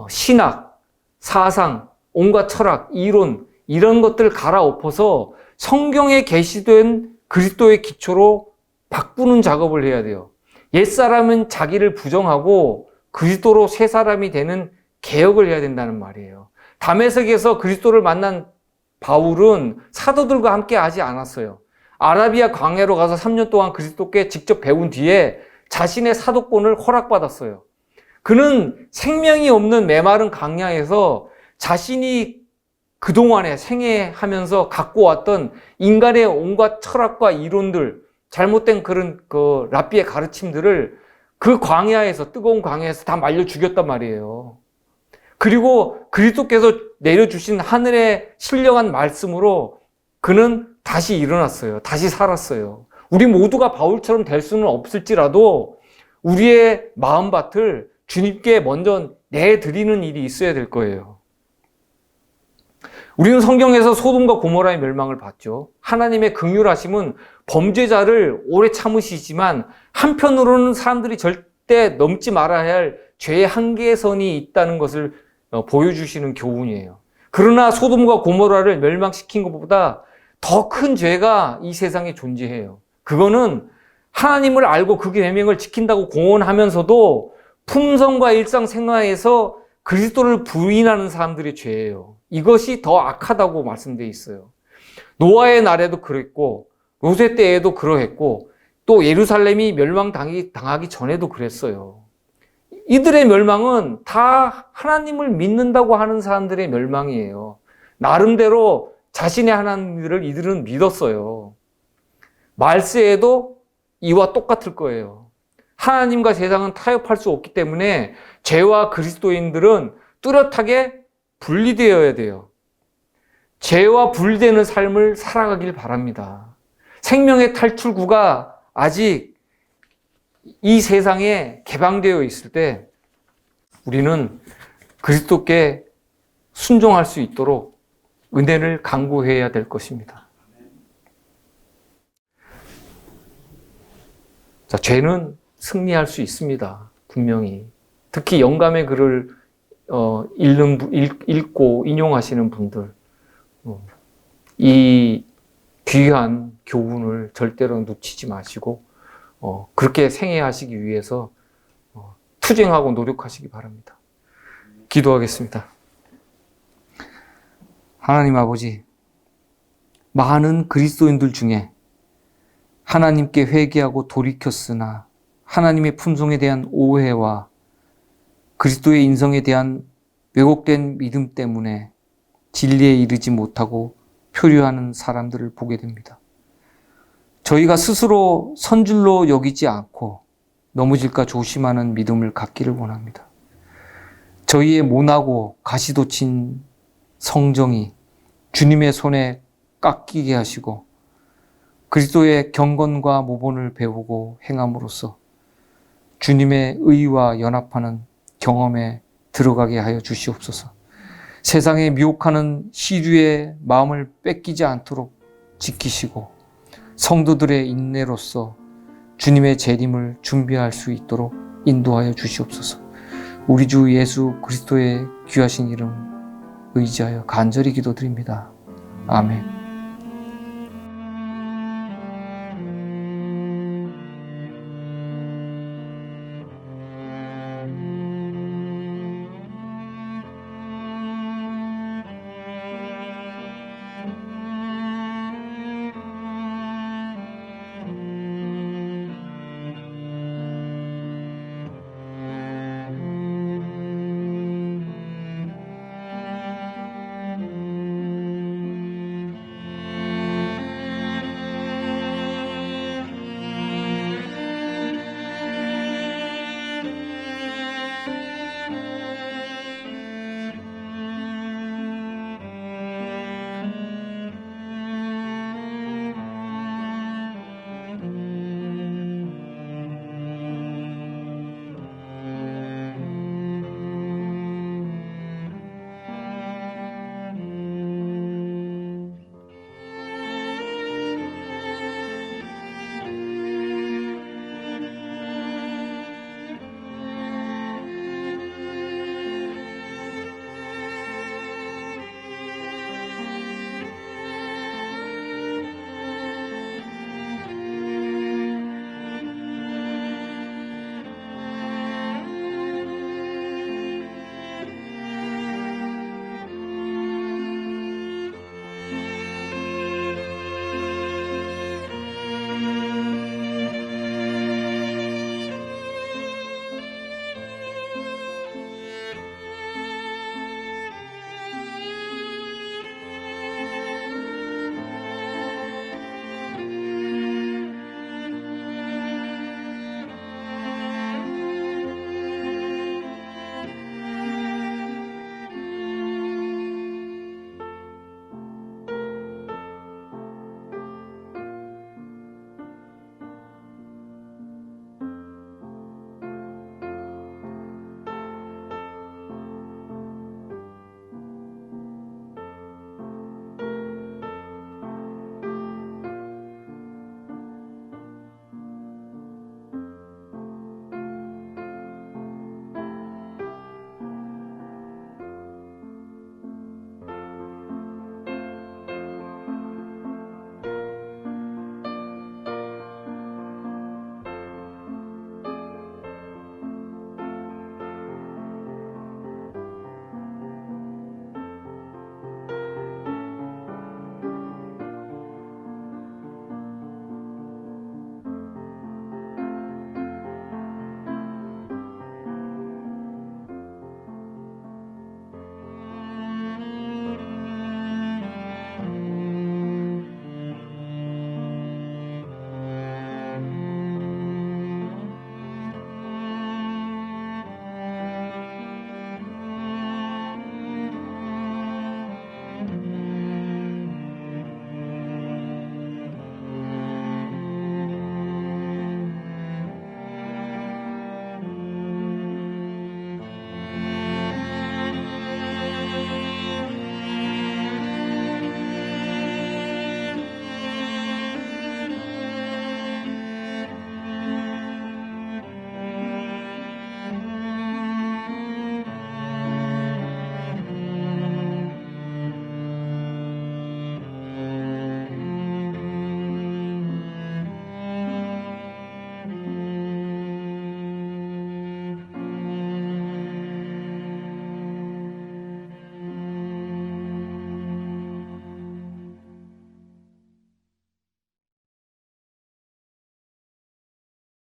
신학, 사상, 온갖 철학, 이론 이런 것들을 갈아엎어서 성경에 계시된 그리스도의 기초로 바꾸는 작업을 해야 돼요. 옛사람은 자기를 부정하고 그리스도로 새 사람이 되는 개혁을 해야 된다는 말이에요. 다메섹에서 그리스도를 만난 바울은 사도들과 함께 하지 않았어요. 아라비아 광야로 가서 3년 동안 그리스도께 직접 배운 뒤에 자신의 사도권을 허락받았어요. 그는 생명이 없는 메마른 광야에서 자신이 그동안에 생애하면서 갖고 왔던 인간의 온갖 철학과 이론들, 잘못된 그런 랍비의 가르침들을 그 광야에서, 뜨거운 광야에서 다 말려 죽였단 말이에요. 그리고 그리스도께서 내려주신 하늘의 신령한 말씀으로 그는 다시 일어났어요. 다시 살았어요. 우리 모두가 바울처럼 될 수는 없을지라도 우리의 마음밭을 주님께 먼저 내드리는 일이 있어야 될 거예요. 우리는 성경에서 소돔과 고모라의 멸망을 봤죠. 하나님의 긍휼하심은 범죄자를 오래 참으시지만 한편으로는 사람들이 절대 넘지 말아야 할 죄의 한계선이 있다는 것을 보여주시는 교훈이에요. 그러나 소돔과 고모라를 멸망시킨 것보다 더 큰 죄가 이 세상에 존재해요. 그거는 하나님을 알고 그 계명을 지킨다고 공언하면서도 품성과 일상생활에서 그리스도를 부인하는 사람들의 죄예요. 이것이 더 악하다고 말씀되어 있어요. 노아의 날에도 그랬고 롯의 때에도 그러했고 또 예루살렘이 멸망당하기 전에도 그랬어요. 이들의 멸망은 다 하나님을 믿는다고 하는 사람들의 멸망이에요. 나름대로 자신의 하나님들을 이들은 믿었어요. 말세에도 이와 똑같을 거예요. 하나님과 세상은 타협할 수 없기 때문에 죄와 그리스도인들은 뚜렷하게 분리되어야 돼요. 죄와 분리되는 삶을 살아가길 바랍니다. 생명의 탈출구가 아직 이 세상에 개방되어 있을 때 우리는 그리스도께 순종할 수 있도록 은혜를 강구해야 될 것입니다. 자, 죄는 승리할 수 있습니다. 분명히. 특히 영감의 글을 읽고 인용하시는 분들, 이 귀한 교훈을 절대로 놓치지 마시고 그렇게 생애하시기 위해서 투쟁하고 노력하시기 바랍니다. 기도하겠습니다. 하나님 아버지, 많은 그리스도인들 중에 하나님께 회개하고 돌이켰으나 하나님의 품성에 대한 오해와 그리스도의 인성에 대한 왜곡된 믿음 때문에 진리에 이르지 못하고 표류하는 사람들을 보게 됩니다. 저희가 스스로 선줄로 여기지 않고 넘어질까 조심하는 믿음을 갖기를 원합니다. 저희의 모나고 가시돋친 성정이 주님의 손에 깎이게 하시고 그리스도의 경건과 모본을 배우고 행함으로써 주님의 의와 연합하는 경험에 들어가게 하여 주시옵소서. 세상에 미혹하는 시류의 마음을 뺏기지 않도록 지키시고 성도들의 인내로서 주님의 재림을 준비할 수 있도록 인도하여 주시옵소서. 우리 주 예수 그리스도의 귀하신 이름 의지하여 간절히 기도드립니다. 아멘.